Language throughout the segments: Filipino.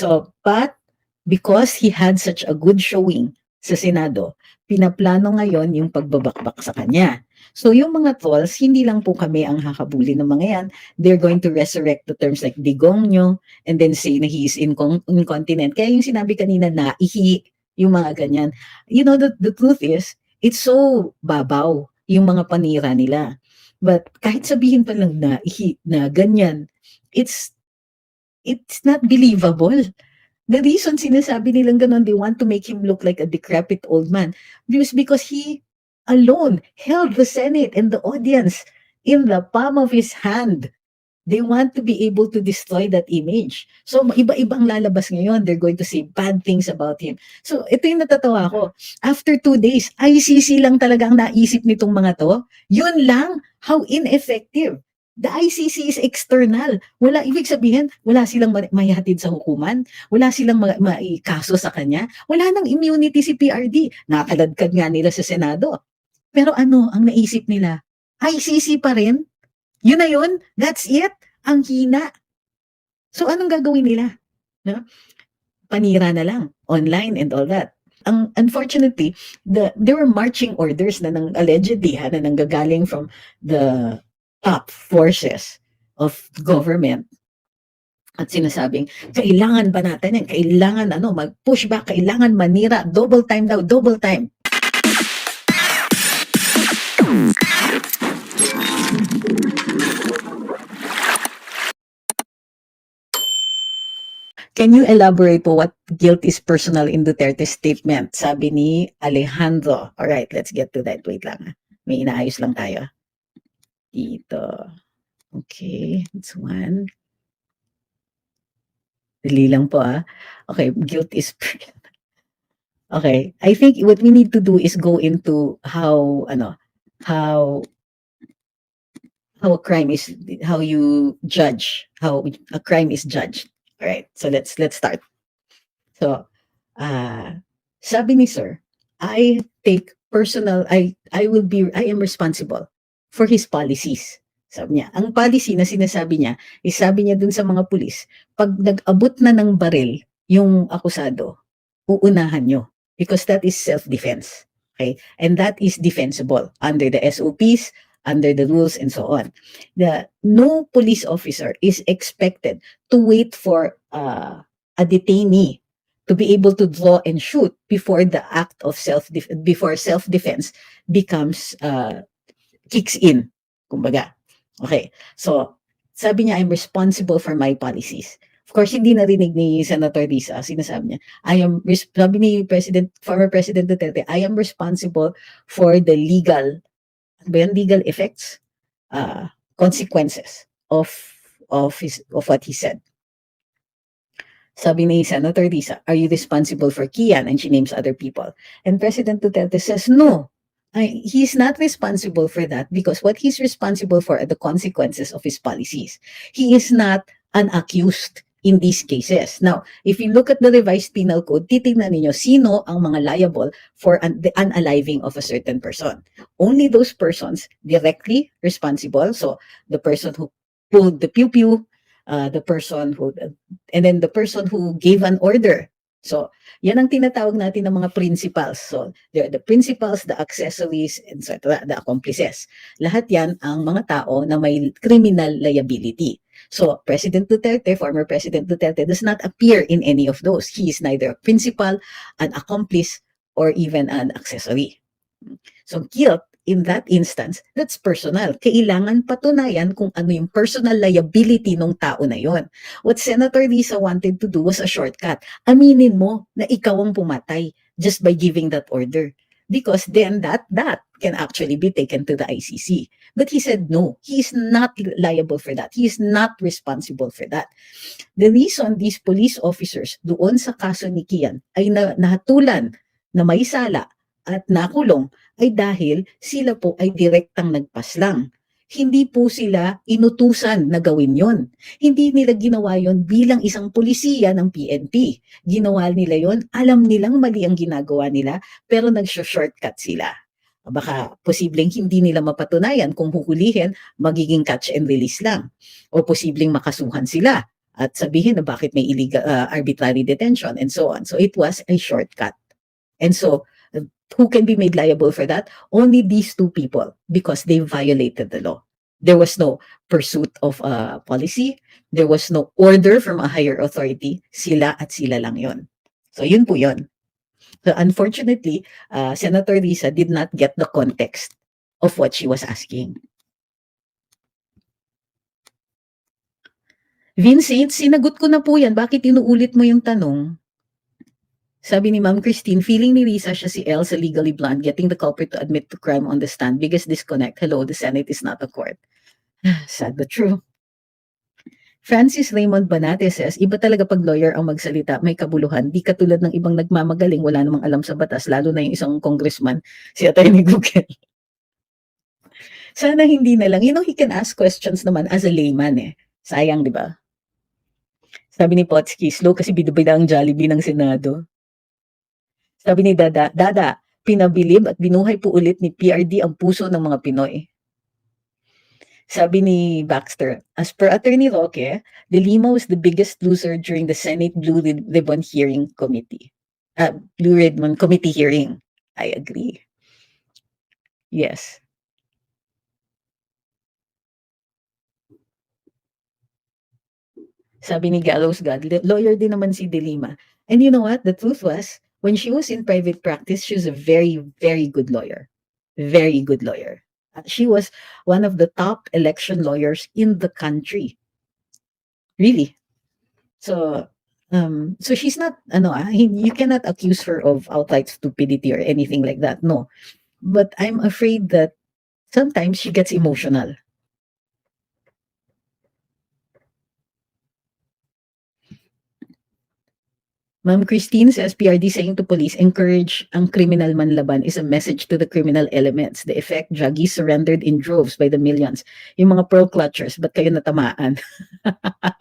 So, but because he had such a good showing sa Senado, pinaplano ngayon yung pagbabakbak sa kanya. So yung mga trolls, hindi lang po kami ang hakabulin ng mga yan. They're going to resurrect the terms like digongyo and then say na he is incontinent. Kaya yung sinabi kanina na ihi, yung mga ganyan. You know, the truth is, it's so babaw yung mga panira nila. But kahit sabihin pa lang na ihi, na ganyan, it's not believable. The reason sinasabi nilang ganon, they want to make him look like a decrepit old man because he alone held the Senate and the audience in the palm of his hand. They want to be able to destroy that image. So, iba-ibang lalabas ngayon. They're going to say bad things about him. So, ito yung natatawa ko. After 2 days, ICC lang talaga ang naisip nitong mga to. Yun lang, how ineffective. The ICC is external. Wala, ibig sabihin, wala silang maihatid sa hukuman. Wala silang maikaso sa kanya. Wala nang immunity si PRD. Nakaladkad nga nila sa Senado. Pero ano ang naisip nila? ICC pa rin? Yun na yun, that's it. Ang hina. So anong gagawin nila? No? Panira na lang, online and all that. Unfortunately, there were marching orders na allegedly na nanggagaling from the top forces of government. At sinasabing, kailangan ba natin yan? Kailangan mag-push back, kailangan manira, double time daw, double time. Can you elaborate po what guilt is personal in Duterte's statement? Sabi ni Alejandro. Alright, let's get to that. Wait lang. May inaayos lang tayo. Dito. Okay, it's one. Dali lang po Okay, guilt is okay, I think what we need to do is go into how a crime is, how you judge, how a crime is judged. All right, so let's start. So, sabi ni sir, I am responsible for his policies. Sabi niya, ang policy na sinasabi niya, sabi niya dun sa mga pulis, pag nag-abot na ng baril yung akusado, uunahan nyo. Because that is self-defense. Okay? And that is defensible under the SOPs, under the rules, and so on. No police officer is expected to wait for a detainee to be able to draw and shoot before the act of self-defense becomes kicks in. Kumbaga. Okay. So, sabi niya, I'm responsible for my policies. Of course, hindi narinig ni Senator Risa. Sinasabi niya, sabi ni former President Duterte, I am responsible for the legal effects, consequences of what he said. Sabi ni Senator Risa, are you responsible for Kian? And she names other people. And President Duterte says, no, he's not responsible for that because what he's responsible for are the consequences of his policies. He is not an accused in these cases. Now, if you look at the revised penal code, titignan niyo sino ang mga liable for the unaliving of a certain person. Only those persons directly responsible. So, the person who pulled the pew-pew, the person who, and then the person who gave an order. So, yan ang tinatawag natin ng mga principals. So, they're the principals, the accessories, etc., the accomplices. Lahat yan ang mga tao na may criminal liability. So, President Duterte, former President Duterte, does not appear in any of those. He is neither a principal, an accomplice, or even an accessory. So, guilt, in that instance, that's personal. Kailangan patunayan kung ano yung personal liability ng tao na yon. What Senator Risa wanted to do was a shortcut. Aminin mo na ikaw ang pumatay just by giving that order. Because then that can actually be taken to the ICC. But he said no, he is not liable for that. He is not responsible for that. The reason these police officers doon sa kaso ni Kian ay nahatulan na may sala at nakulong ay dahil sila po ay direktang nagpaslang. Hindi po sila inutusan na gawin yon. Hindi nila ginawa yon bilang isang pulisiya ng PNP. Ginawa nila yon, alam nilang mali ang ginagawa nila, pero nag-shortcut sila. Baka posibleng hindi nila mapatunayan kung huhulihin, magiging catch and release lang. O posibleng makasuhan sila. at sabihin na bakit may illegal, arbitrary detention and so on. So it was a shortcut. And so who can be made liable for that? Only these two people, because they violated the law. There was no pursuit of a policy. There was no order from a higher authority. Sila at sila lang yon. So yun po yun. So unfortunately, Senator Risa did not get the context of what she was asking. Vincent, sinagot ko na po yan. Bakit inuulit mo yung tanong? Sabi ni Ma'am Christine, feeling ni Risa siya si El sa Legally Blonde, getting the culprit to admit to crime on the stand. Biggest disconnect. Hello, the Senate is not a court. Sad but true. Francis Raymond Banate says, iba talaga pag lawyer ang magsalita, may kabuluhan. Di katulad ng ibang nagmamagaling, wala namang alam sa batas, lalo na yung isang congressman, si Atty. Google. Sana hindi na lang. You know, he can ask questions naman as a layman eh. Sayang, di ba? Sabi ni Potsky, slow kasi bidubida ang Jollibee ng Senado. Sabi ni Dada, pinabilib at binuhay po ulit ni PRD ang puso ng mga Pinoy. Sabi ni Baxter, as per Attorney Roque, De Lima was the biggest loser during the Senate Blue Ribbon Hearing Committee. Blue Ribbon Committee hearing. I agree. Yes. Sabi ni Gallows God, lawyer din naman si De Lima. And you know what? The truth was, when she was in private practice, she was a very, very good lawyer. Very good lawyer. She was one of the top election lawyers in the country. Really. So, so she's not, you cannot accuse her of outright stupidity or anything like that. No. But I'm afraid that sometimes she gets emotional. Ma'am Christine says, PRD saying to police, encourage ang criminal manlaban is a message to the criminal elements. The effect, druggies surrendered in droves by the millions. Yung mga pearl clutchers, ba't kayo natamaan?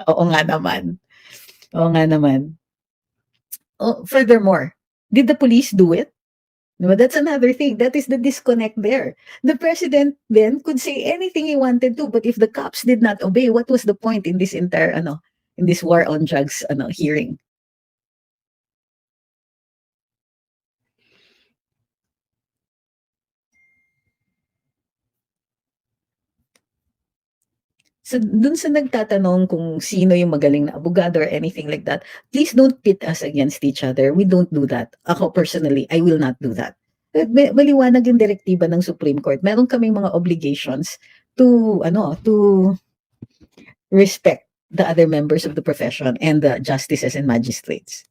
Oo nga naman. Oo nga naman. Oh, furthermore, did the police do it? No, that's another thing. That is the disconnect there. The president then could say anything he wanted to, but if the cops did not obey, what was the point in this entire, in this war on drugs, hearing? So, dun sa nagtatanong kung sino yung magaling na abogado or anything like that, please don't pit us against each other. We don't do that. Ako personally, I will not do that. Maliwanag yung direktiba ng Supreme Court. Meron kaming mga obligations to, to respect the other members of the profession and the justices and magistrates.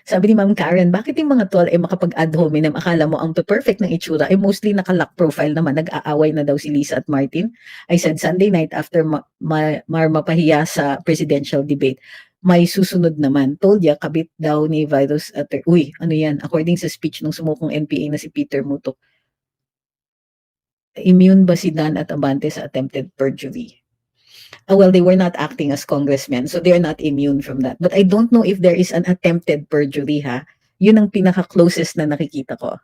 Sabi ni Ma'am Karen, bakit yung mga tol ay makapag-ad hominem? Akala mo ang perfect ng itsura ay mostly naka-lock profile naman. Nag-aaway na daw si Lisa at Martin. I said Sunday night after mapahiya sa presidential debate, may susunod naman. Told ya, kabit daw ni virus at uy, ano yan? According sa speech ng sumukong NPA na si Peter Mutok, immune ba si Dan at Abante sa attempted perjury? Well, they were not acting as congressmen, so they're not immune from that. But I don't know if there is an attempted perjury, ha? Yun ang pinaka-closest na nakikita ko.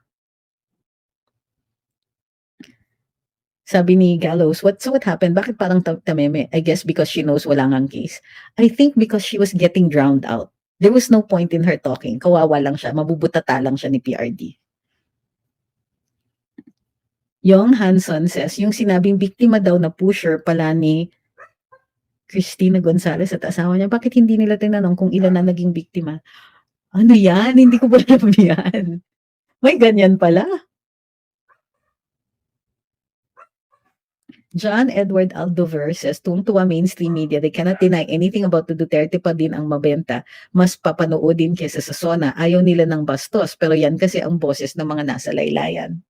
Sabi ni Gallows, what happened? Bakit parang tameme? I guess because she knows wala ngang case. I think because she was getting drowned out. There was no point in her talking. Kawawa lang siya. Mabubutata lang siya ni PRD. Young Hanson says, yung sinabing biktima daw na pusher pala ni Cristina Gonzalez at asawa niya, bakit hindi nila tinanong kung ilan na naging biktima? Ano yan? Hindi ko pa alam yan. May ganyan pala. John Edward Aldover says, tuwang-tuwa mainstream media, they cannot deny anything about the Duterte pa din ang mabenta. Mas papanoodin kesa sa SONA. Ayaw nila ng bastos, pero yan kasi ang boses ng mga nasa laylayan.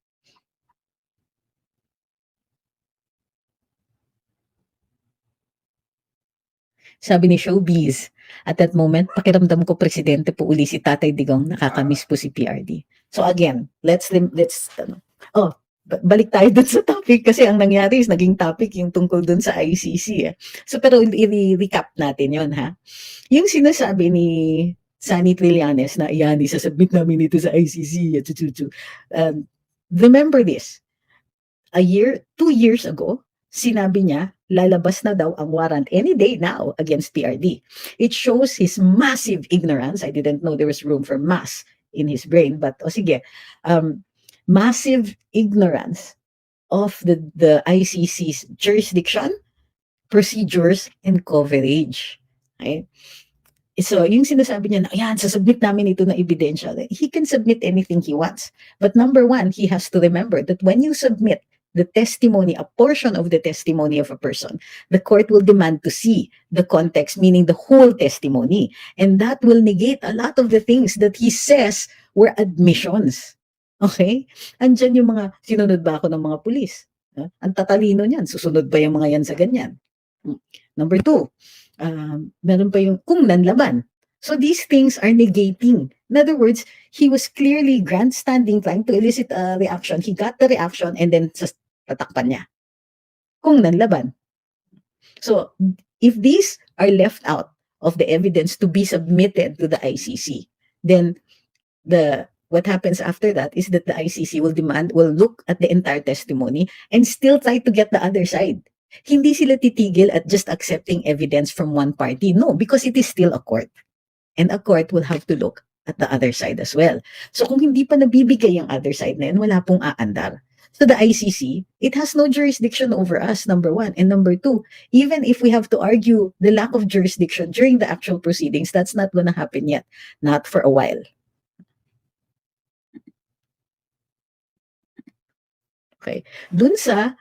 Sabi ni Showbiz, at that moment, pakiramdam ko presidente po uli si Tatay Digong, nakakamiss po si PRD. So again, let's balik tayo dun sa topic kasi ang nangyari is naging topic yung tungkol dun sa ICC. So pero i-recap natin yon ha. Yung sinasabi ni Sunny Trillanes na yan, isasubmit namin ito sa ICC. Remember this, 2 years ago, sinabi niya, lalabas na daw ang warrant any day now against PRD. It shows his massive ignorance. I didn't know there was room for mass in his brain, but sige, massive ignorance of the ICC's jurisdiction, procedures, and coverage. Okay? So, yung sinasabi niya na, ayan, sasubmit namin ito na ebidensya. He can submit anything he wants. But number one, he has to remember that when you submit the testimony, a portion of the testimony of a person, the court will demand to see the context, meaning the whole testimony. And that will negate a lot of the things that he says were admissions. Okay? Andyan yung mga, sinunod ba ako ng mga pulis? Ang tatalino niyan, susunod ba yung mga yan sa ganyan? Number two, meron pa yung kung nanlaban. So these things are negating. In other words, he was clearly grandstanding, trying to elicit a reaction. He got the reaction and then tatakpan niya. Kung nanlaban. So if these are left out of the evidence to be submitted to the ICC, then what happens after that is that the ICC will look at the entire testimony and still try to get the other side. Hindi sila titigil at just accepting evidence from one party. No, because it is still a court. And a court will have to look at the other side as well. So kung hindi pa nabibigay yung other side na yun, wala pong aandar. So the ICC, it has no jurisdiction over us, number one. And number two, even if we have to argue the lack of jurisdiction during the actual proceedings, that's not gonna happen yet. Not for a while. Okay. Dun sa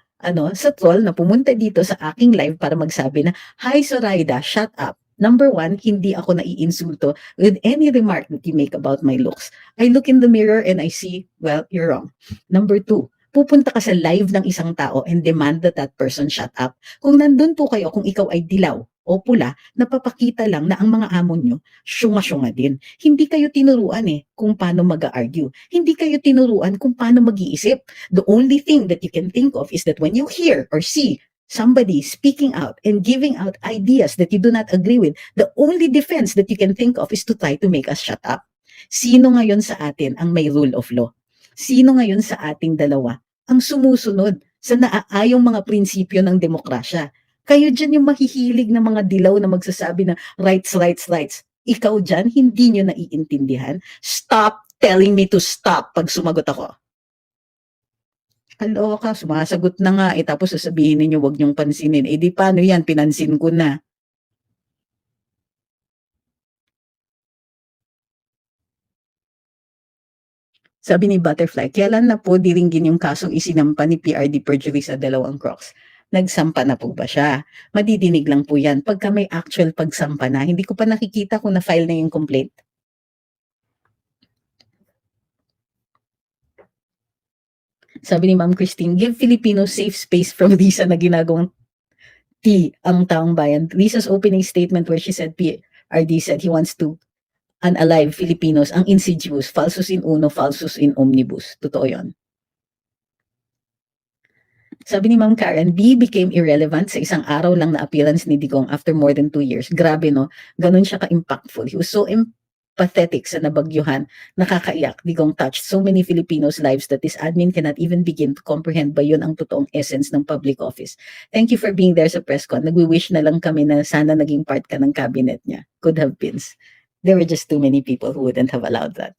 troll na pumunta dito sa aking live para magsabi na, "Hi Zoraida, shut up. Number one, hindi ako naiinsulto with any remark that you make about my looks. I look in the mirror and I see, well, you're wrong. Number two, pupunta ka sa live ng isang tao and demand that that person shut up. Kung nandun po kayo, kung ikaw ay dilaw o pula, napapakita lang na ang mga amo nyo, syunga-syunga din. Hindi kayo tinuruan kung paano mag-argue. Hindi kayo tinuruan kung paano mag-iisip. The only thing that you can think of is that when you hear or see somebody speaking out and giving out ideas that you do not agree with, the only defense that you can think of is to try to make us shut up. Sino ngayon sa atin ang may rule of law? Sino ngayon sa ating dalawa ang sumusunod sa naaayong mga prinsipyo ng demokrasya? Kayo dyan yung mahihilig na mga dilaw na magsasabi na rights, rights, rights. Ikaw dyan, hindi nyo naiintindihan. Stop telling me to stop pag sumagot ako. Kaloka, sumasagot na nga tapos sasabihin ninyo wag nyong pansinin. Di paano yan, pinansin ko na. Sabi ni Butterfly, kailan na po diringgin yung kasong isinampa ni PRD perjury sa dalawang Crocs? Nagsampa na po ba siya? Madidinig lang po yan pagka may actual pagsampa na. Hindi ko pa nakikita kung na-file na yung complaint. Sabi ni Ma'am Christine, give Filipinos safe space from Risa na ginagawang ang taong bayan. Risa's opening statement where she said PRD said he wants to unalive Filipinos, ang insidious, falsus in uno, falsus in omnibus. Totoo yun. Sabi ni Ma'am Karen, B became irrelevant sa isang araw lang na appearance ni Digong after more than 2 years. Grabe no, ganun siya ka-impactful. He was so empathetic sa nabagyuhan, nakakaiyak. Digong touched so many Filipinos' lives that this admin cannot even begin to comprehend ba yun ang totoong essence ng public office. Thank you for being there sa press con. Nagwi-wish na lang kami na sana naging part ka ng cabinet niya. Could have been. There were just too many people who wouldn't have allowed that.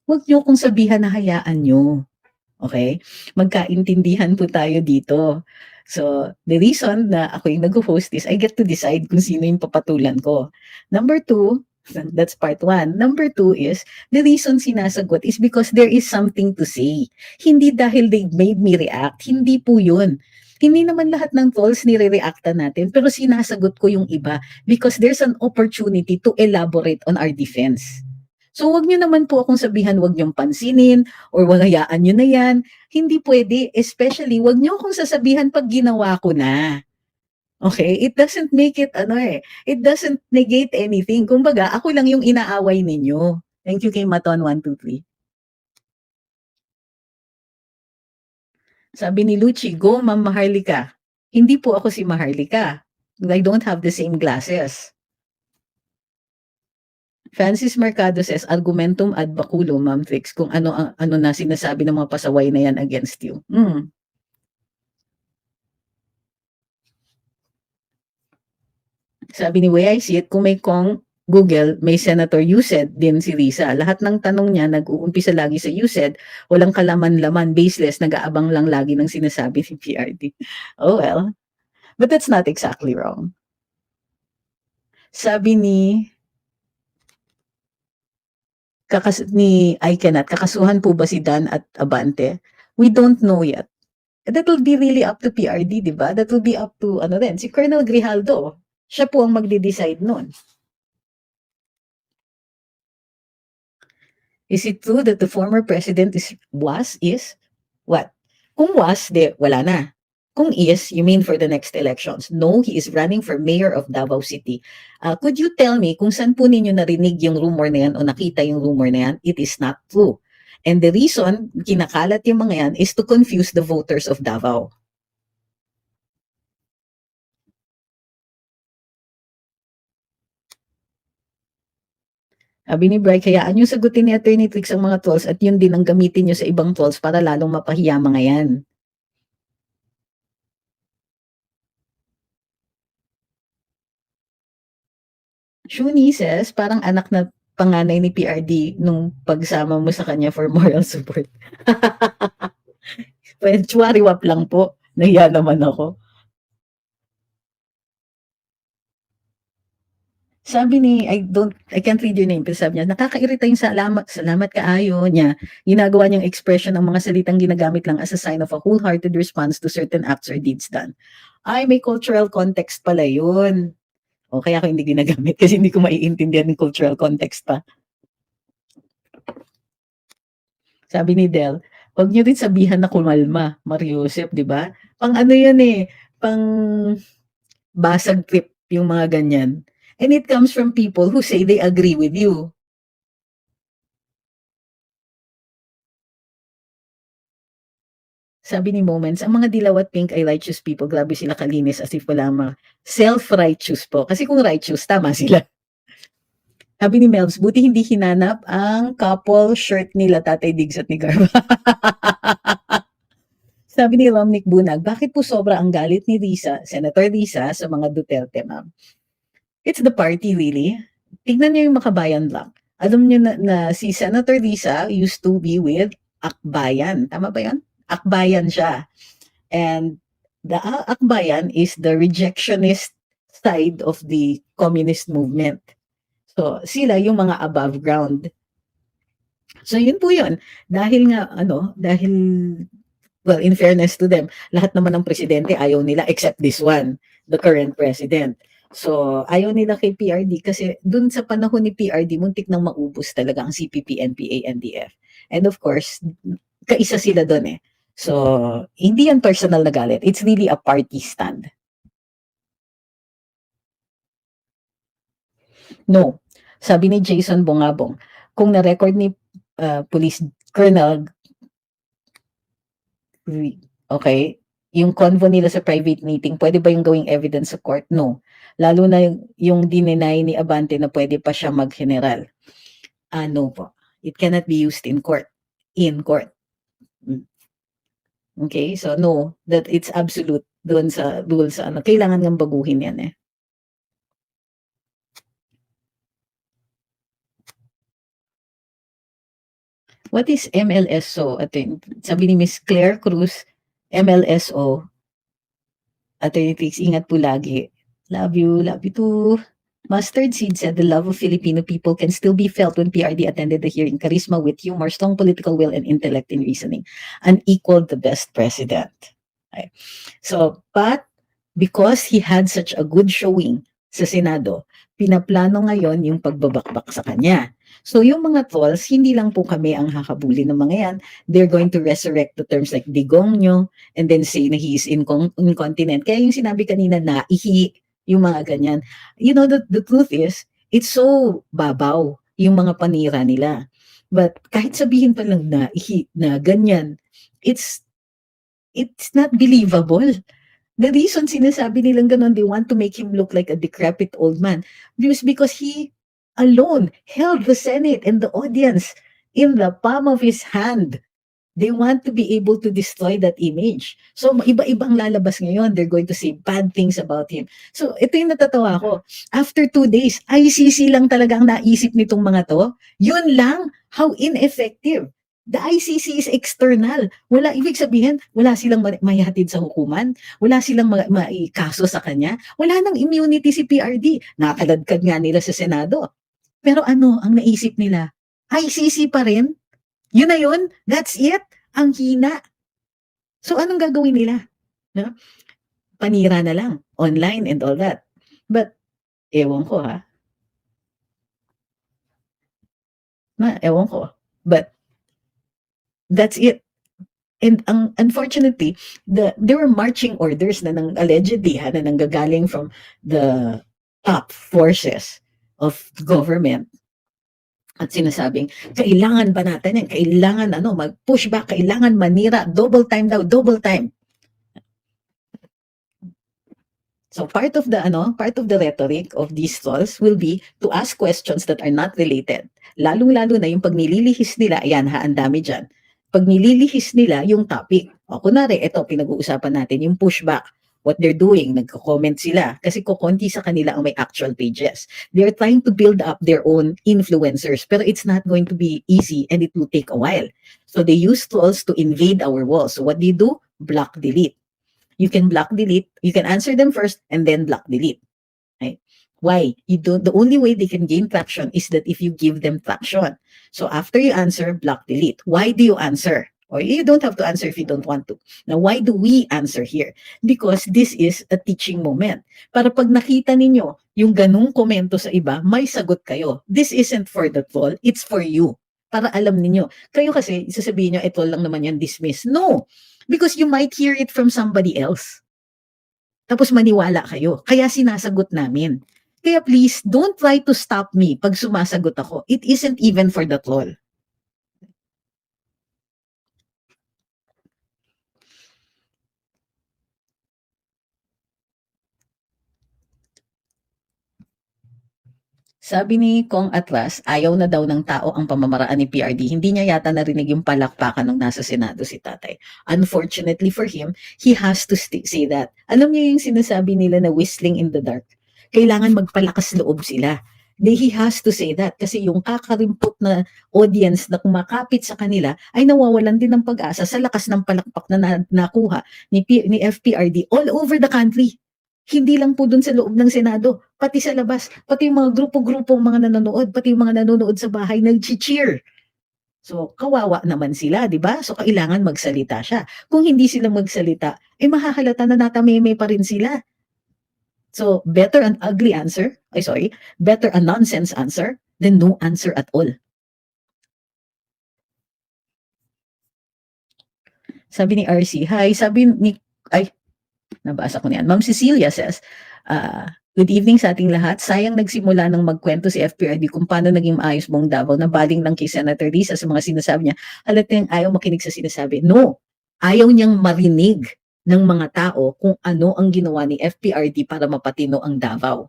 Huwag niyo kung sabihan na hayaan niyo. Okay? Magkaintindihan po tayo dito. So, the reason na ako yung nag-host is I get to decide kung sino yung papatulan ko. Number two, that's part one. Number two is, the reason sinasagot is because there is something to say. Hindi dahil they made me react. Hindi po yun. Hindi naman lahat ng trolls nire-reacta natin, pero sinasagot ko yung iba because there's an opportunity to elaborate on our defense. So wag niyo naman po akong sabihan wag niyong pansinin or wag hayaan niyo na yan. Hindi pwede, especially wag niyo akong sasabihan pag ginawa ko na. Okay? It doesn't make it it doesn't negate anything. Kumbaga, ako lang yung inaaway ninyo. Thank you kay Maton 123. Sabi ni Lucci, go Ma'am Maharlika. Hindi po ako si Maharlika. I don't have the same glasses. Francis Mercado says, argumentum ad baculum, Ma'am Fix, kung ano na sinasabi ng mga pasaway na yan against you. Sabi ni Way I See It, kung may Kong Google, may Senator Yused din si Risa. Lahat ng tanong niya nag-uumpisa lagi sa Yused, walang kalaman-laman, baseless, nag-aabang lang lagi ng sinasabi ni PRD. Oh well, but that's not exactly wrong. Sabi ni I Cannot, kakasuhan po ba si Dan at Abante? We don't know yet. That will be really up to PRD, di ba? That will be up to, ano rin, si Colonel Grijaldo. Siya po ang magde-decide nun. Is it true that the former president is what? Kung was, de, wala na. Kung is, you mean for the next elections? No, he is running for mayor of Davao City. Could you tell me kung saan po ninyo narinig yung rumor na yan o nakita yung rumor na yan? It is not true. And the reason kinakalat yung mga yan is to confuse the voters of Davao. Sabi ni Bri, hayaan nyo sagutin ni Attorney Trix ang mga trolls at yun din ang gamitin nyo sa ibang trolls para lalong mapahiya mga yan. Shuni says, parang anak na panganay ni PRD nung pagsama mo sa kanya for moral support. Well, chwariwap lang po. Nahiya naman ako. Sabi ni, I can't read your name, pero sabi niya, nakakairita yung salamat kaayo niya. Ginagawa niyang expression ng mga salitang ginagamit lang as a sign of a wholehearted response to certain acts or deeds done. Ay, may cultural context pala yun. O kaya ako hindi ginagamit kasi hindi ko maiintindihan yung cultural context pa. Sabi ni Del, wag niyo din sabihan na kumalma, Mariusep, di ba? Pang ano yun eh, pang basag trip yung mga ganyan. And it comes from people who say they agree with you. Sabi ni Moments, ang mga dilaw at pink ay righteous people, grabe sila kalinis as if wala mga self-righteous po. Kasi kung righteous, tama sila. Sabi ni Melvs, buti hindi hinanap ang couple shirt nila Tatay Diggs at ni Garba. Sabi ni Romnick Bunag, bakit po sobra ang galit ni Risa, Senator Risa, sa mga Duterte, ma'am? It's the party, really. Tignan niyo yung Makabayan lang. Alam niyo na si Senator Risa used to be with Akbayan. Tama ba yun? Akbayan siya. And the Akbayan is the rejectionist side of the communist movement. So, sila yung mga above ground. So, yun po yun. Dahil nga, well, in fairness to them, lahat naman ng presidente ayaw nila except this one, the current president. So, ayaw nila kay PRD kasi dun sa panahon ni PRD, muntik nang maubos talaga ang CPP, NPA, NDF. And of course, kaisa sila dun eh. So, hindi yan personal na galit. It's really a party stand. No. Sabi ni Jason Bongabong, kung na-record ni Police Colonel, okay, yung convo nila sa private meeting, pwede ba yung gawing evidence sa court? No. Lalo na yung dinenay ni Abante na pwede pa siya mag-general. No po. It cannot be used in court. Okay, so no, that it's absolute doon sa rules. Kailangan ng baguhin yan eh. What is MLSO? Sabi ni Miss Claire Cruz, MLSO. Ingat po lagi. Love you too. Mustard Seed said the love of Filipino people can still be felt when PRD attended the hearing. Charisma with humor, strong political will, and intellect in reasoning. Unequaled the best president. Okay. So, but because he had such a good showing sa Senado, pinaplano ngayon yung pagbabakbak sa kanya. So yung mga trolls, hindi lang po kami ang hakabuli ng mga yan. They're going to resurrect the terms like digongyo and then say na he is incontinent. Kaya yung sinabi kanina na ihi, yung mga ganyan. You know, the truth is, it's so babaw yung mga panira nila. But kahit sabihin pa lang na ihi, na ganyan, it's not believable. The reason sinasabi nilang ganun, they want to make him look like a decrepit old man, because he alone held the Senate and the audience in the palm of his hand. They want to be able to destroy that image. So, iba-ibang lalabas ngayon. They're going to say bad things about him. So, ito yung natatawa ko. After 2 days, ICC lang talaga ang naisip nitong mga to. Yun lang, how ineffective. The ICC is external. Wala, ibig sabihin, wala silang maihatid sa hukuman. Wala silang maikaso sa kanya. Wala nang immunity si PRD. Nakaladkad nga nila sa Senado. Pero ano ang naisip nila? ICC pa rin? Yun na yun? That's it? Ang hina. So anong gagawin nila? No? Panira na lang. Online and all that. But, ewan ko ha. Ewan ko. But, that's it. And unfortunately, there were marching orders na allegedly na nanggagaling from the top forces of government. At sinasabing, kailangan ba natin yan? Kailangan mag-push back, kailangan manira, double time daw, double time. So part of the rhetoric of these trolls will be to ask questions that are not related. Lalong-lalo na yung pag nililihis nila, ayan ha, ang dami dyan. Pag nililihis nila yung topic, kunwari, ito, pinag-uusapan natin, yung pushback, what they're doing, nagko-comment sila, kasi kukunti sa kanila ang may actual pages. They're trying to build up their own influencers, pero it's not going to be easy and it will take a while. So they use trolls to invade our walls. So what do? Block, delete. You can block, delete, you can answer them first and then block, delete. Right? Why? The only way they can gain traction is that if you give them traction. So after you answer, block, delete. Why do you answer? Or you don't have to answer if you don't want to. Now, why do we answer here? Because this is a teaching moment. Para pag nakita ninyo yung ganung komento sa iba, may sagot kayo. This isn't for the troll, it's for you. Para alam ninyo. Kayo kasi, sasabihin nyo, ito lang naman yan, dismiss. No! Because you might hear it from somebody else. Tapos maniwala kayo. Kaya sinasagot namin. Kaya please, don't try to stop me pag sumasagot ako. It isn't even for the troll. Sabi ni Kong Atras, ayaw na daw ng tao ang pamamaraan ni PRD. Hindi niya yata narinig yung palakpakan nung nasa Senado si tatay. Unfortunately for him, he has to say that. Alam niyo yung sinasabi nila na whistling in the dark? Kailangan magpalakas loob sila. He has to say that kasi yung kakarimpot na audience na kumakapit sa kanila ay nawawalan din ng pag-asa sa lakas ng palakpak na nakuha ni FPRD all over the country. Hindi lang po dun sa loob ng Senado, pati sa labas, pati yung mga grupo-grupong mga nanonood, pati yung mga nanonood sa bahay nag-cheer. So, kawawa naman sila, di ba? So, kailangan magsalita siya. Kung hindi sila magsalita, mahahalata na natameme pa rin sila. So, better an ugly answer, better a nonsense answer than no answer at all. Sabi ni RC, hi, nabasa ko na yan. Ma'am Cecilia says, good evening sa ating lahat. Sayang nagsimula ng magkwento si FPRD kung paano naging maayos buong Davao na baling lang kay Senator Risa sa mga sinasabi niya. Halatang ayaw makinig sa sinasabi. No, ayaw niyang marinig ng mga tao kung ano ang ginawa ni FPRD para mapatino ang Davao.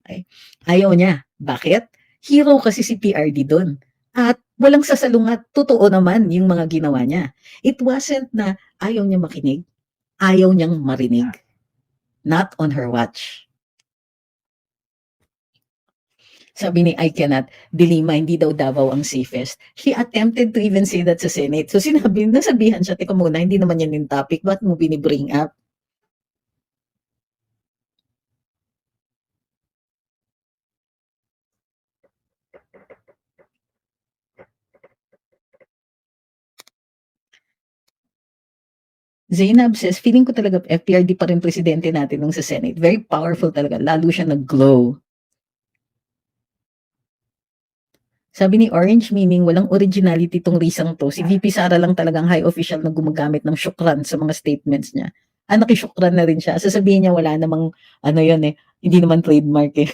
Okay? Ayaw niya. Bakit? Hero kasi si PRD doon. At walang sasalungat. Totoo naman yung mga ginawa niya. It wasn't na ayaw niya makinig. Ayaw niyang marinig. Not on her watch. Sabi ni I cannot, Dilima, hindi daw Davao ang safest. She attempted to even say that sa Senate. So nasabihan siya, teka muna, hindi naman yan yung topic, ba't mo binibring up? Zainab says, feeling ko talaga FPRD pa rin presidente natin nung sa Senate. Very powerful talaga. Lalo siya nag-glow. Sabi ni Orange, meaning walang originality tong risang to. Si VP Sara lang talagang high official na gumagamit ng syukran sa mga statements niya. Nakisyukran na rin siya. Sasabihin niya wala namang, hindi naman trademark eh.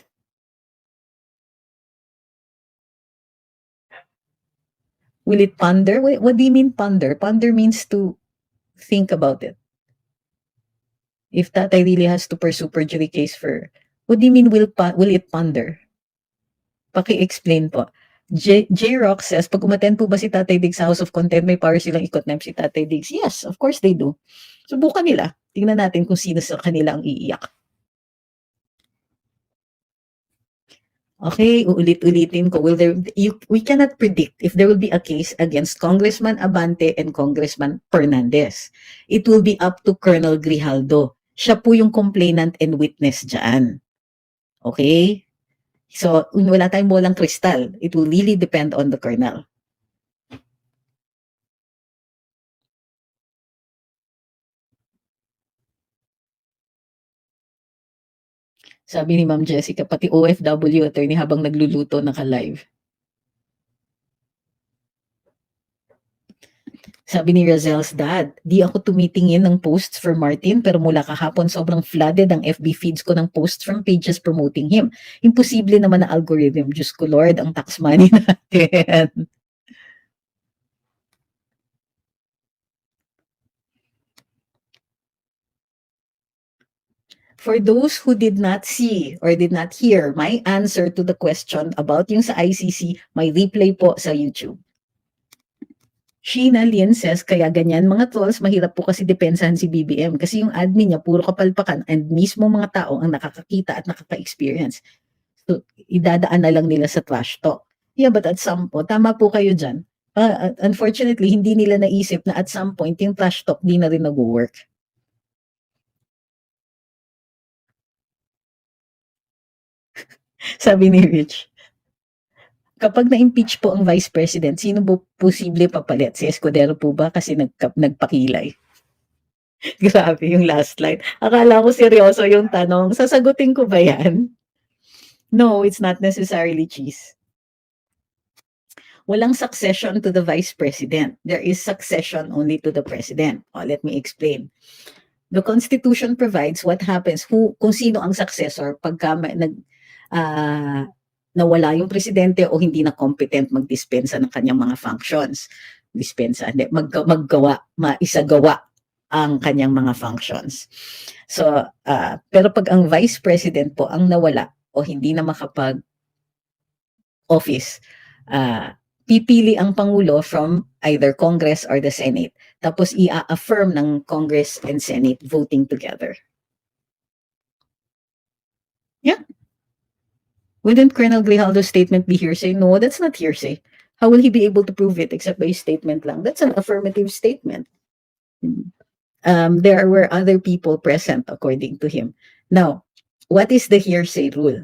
Will it ponder? What do you mean ponder? Ponder means to think about it. If Tatay really has to pursue perjury case for, what do you mean will it ponder? Paki-explain po. J-Rock says, pag umattend po ba si Tatay Diggs sa House of Content, may power silang i-contempt si Tatay Diggs? Yes, of course they do. Subukan nila. Tingnan natin kung sino sa kanila ang iiyak. Okay, uulit-ulitin ko. We cannot predict if there will be a case against Congressman Abante and Congressman Fernandez. It will be up to Colonel Grijaldo. Siya po yung complainant and witness dyan. Okay? So, wala tayong bolang kristal. It will really depend on the Colonel. Sabi ni Ma'am Jessica, pati OFW attorney habang nagluluto naka-live. Sabi ni Razel's dad, di ako tumitingin ng posts for Martin pero mula kahapon sobrang flooded ang FB feeds ko ng posts from pages promoting him. Imposible naman na algorithm. Diyos ko Lord, ang tax money natin. For those who did not see or did not hear my answer to the question about yung sa ICC, may replay po sa YouTube. Sheena Lynn says, kaya ganyan mga trolls, mahirap po kasi depensahan si BBM kasi yung admin niya puro kapalpakan and mismo mga tao ang nakakakita at nakaka-experience. So, idadaan na lang nila sa trash talk. Yeah, but at some point, tama po kayo dyan. Unfortunately, hindi nila naisip na at some point, yung trash talk di na rin nag-work. Sabi ni Rich, kapag na-impeach po ang Vice President, sino po posible papalit? Si Escudero po ba? Kasi nagpakilay. Grabe yung last line. Akala ko seryoso yung tanong. Sasagutin ko ba yan? No, it's not necessarily cheese. Walang succession to the Vice President. There is succession only to the President. Let me explain. The Constitution provides what happens, kung sino ang successor pagka nawala yung presidente o hindi na competent magdispensa ng kanyang mga functions. Maisagawa ang kanyang mga functions. So, pero pag ang vice president po ang nawala o hindi na makapag-office, pipili ang Pangulo from either Congress or the Senate. Tapos i-affirm ng Congress and Senate voting together. Yeah. Wouldn't Colonel Grijaldo's statement be hearsay? No, that's not hearsay. How will he be able to prove it except by his statement lang? That's an affirmative statement. There were other people present according to him. Now, what is the hearsay rule?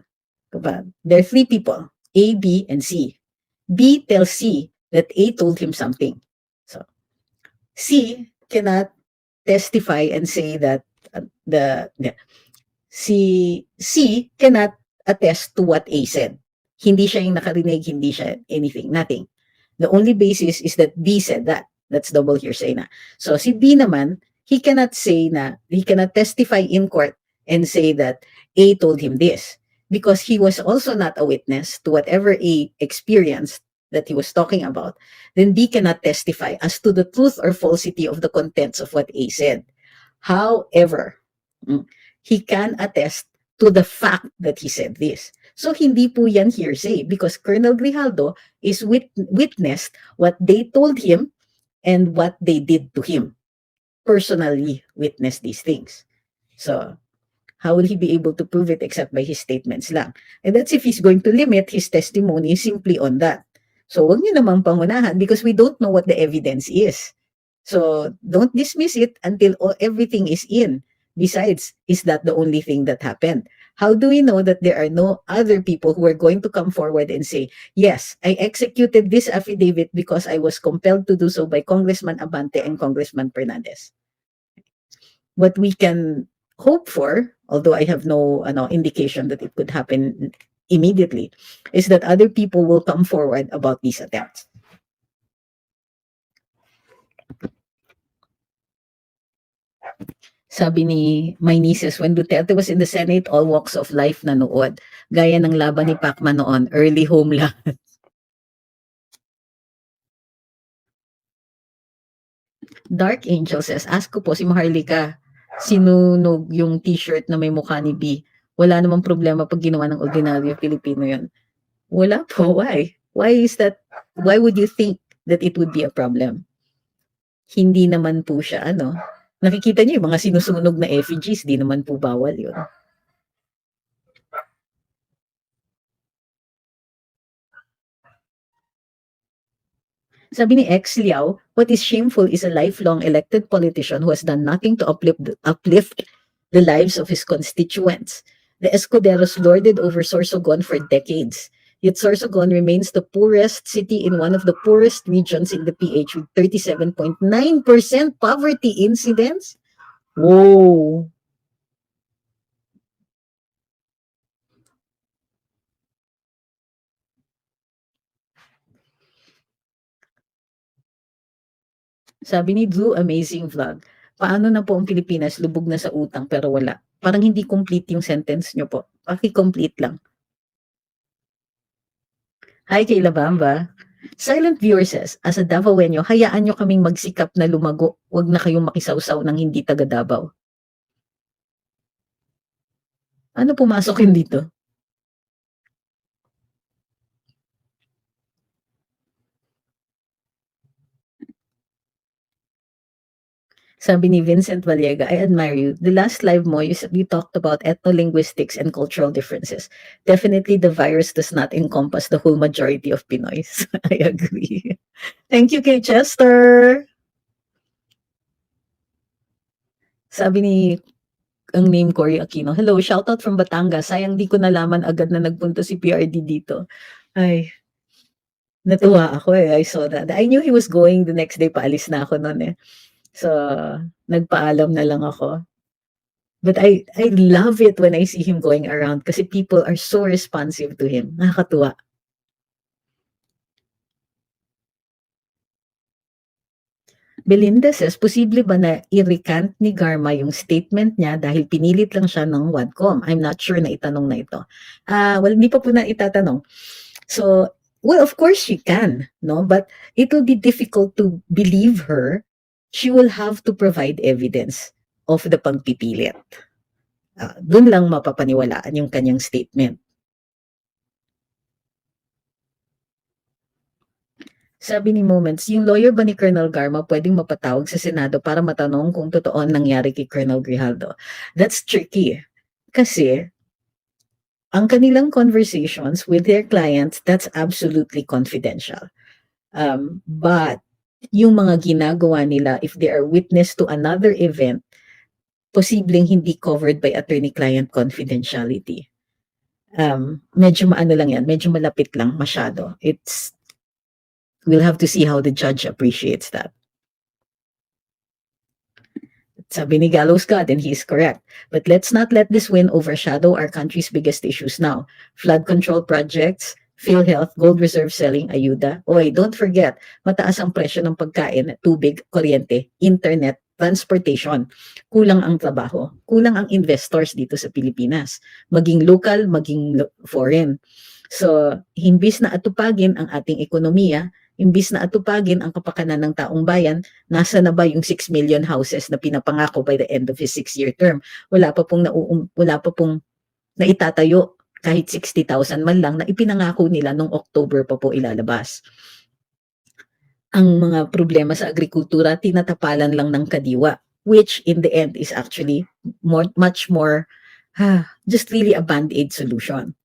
There are three people, A, B, and C. B tells C that A told him something. So, C cannot testify and say that C cannot attest to what A said. Hindi siya yung nakarinig, hindi siya anything, nothing. The only basis is that B said that. That's double hearsay na. So si B naman, he cannot testify in court and say that A told him this because he was also not a witness to whatever A experienced that he was talking about. Then B cannot testify as to the truth or falsity of the contents of what A said. However, he can attest to the fact that he said this. So hindi po yan hearsay because Colonel Grijaldo is witnessed what they told him and what they did to him. Personally witnessed these things. So how will he be able to prove it except by his statements lang? And that's if he's going to limit his testimony simply on that. So wag niyo namang pangunahan because we don't know what the evidence is. So don't dismiss it until everything is in. Besides, is that the only thing that happened? How do we know that there are no other people who are going to come forward and say, yes, I executed this affidavit because I was compelled to do so by Congressman Abante and Congressman Fernandez? What we can hope for, although I have no indication that it could happen immediately, is that other people will come forward about these attempts. Sabi ni my nieces, when Duterte was in the Senate, all walks of life nanood. Gaya ng laban ni Pacman noon, early home lang. Dark Angel says, ask ko po si Maharlika, sinunog yung t-shirt na may mukha ni B. Wala namang problema pag ginawa ng ordinaryo Pilipino yun. Wala po, why? Why would you think that it would be a problem? Hindi naman po siya ano, nakikita niyo yung mga sinusunog na effigies, di naman po bawal yun. Sabi ni X Liao, what is shameful is a lifelong elected politician who has done nothing to uplift the lives of his constituents. The Escuderos lorded over Sorsogon for decades. Yet Sorsogon remains the poorest city in one of the poorest regions in the PH with 37.9% poverty incidence. Whoa! Sabi ni Blue Amazing Vlog, paano na po ang Pilipinas lubog na sa utang pero wala? Parang hindi complete yung sentence nyo po. Paki-complete lang. Hi kay Labamba. Silent viewer says, as a Davaoenyo, hayaan nyo kaming magsikap na lumago. Huwag na kayong makisawsaw ng hindi taga Davao. Ano pumasok yun dito? Sabi ni Vincent Vallega, I admire you. The last live mo, you talked about ethno-linguistics and cultural differences. Definitely the virus does not encompass the whole majority of Pinoys. I agree. Thank you kay Chester. Sabi ni ang name Cory Aquino, hello, shoutout from Batangas. Sayang di ko nalaman agad na nagpunta si PRD dito. Ay, natuwa ako eh. I saw that. I knew he was going the next day. Paalis na ako noon eh. So, nagpaalam na lang ako. But I love it when I see him going around kasi people are so responsive to him. Nakakatuwa. Belinda says, posible ba na i-recant ni Garma yung statement niya dahil pinilit lang siya ng Wadcom? I'm not sure na itanong na ito. Well, hindi pa po na itatanong. So, well, of course she can, no? But it will be difficult to believe her. She will have to provide evidence of the pagpipilit. Doon lang mapapaniwalaan yung kanyang statement. Sabi ni Moments, yung lawyer ba ni Colonel Garma pwedeng mapatawag sa Senado para matanong kung totoo ang nangyari kay Colonel Grijaldo? That's tricky. Kasi, ang kanilang conversations with their clients, that's absolutely confidential. But, yung mga ginagawa nila, if they are witness to another event, posibleng hindi covered by attorney-client confidentiality. Medyo maano lang yan, medyo malapit lang masyado. We'll have to see how the judge appreciates that. Sabi ni Gallows God, and he's correct. But let's not let this win overshadow our country's biggest issues now. Flood control projects, PhilHealth, gold reserve selling, ayuda. Oy, don't forget, mataas ang presyo ng pagkain, tubig, kuryente, internet, transportation. Kulang ang trabaho. Kulang ang investors dito sa Pilipinas. Maging local, maging foreign. So, himbis na atupagin ang ating ekonomiya, imbis na atupagin ang kapakanan ng taong bayan, nasa na ba yung 6 million houses na pinapangako by the end of his 6-year term? Wala pa pong naitatayo kahit 60,000 man lang na ipinangako nila nung October pa po ilalabas. Ang mga problema sa agrikultura, tinatapalan lang ng kadiwa, which in the end is actually much more just really a band-aid solution.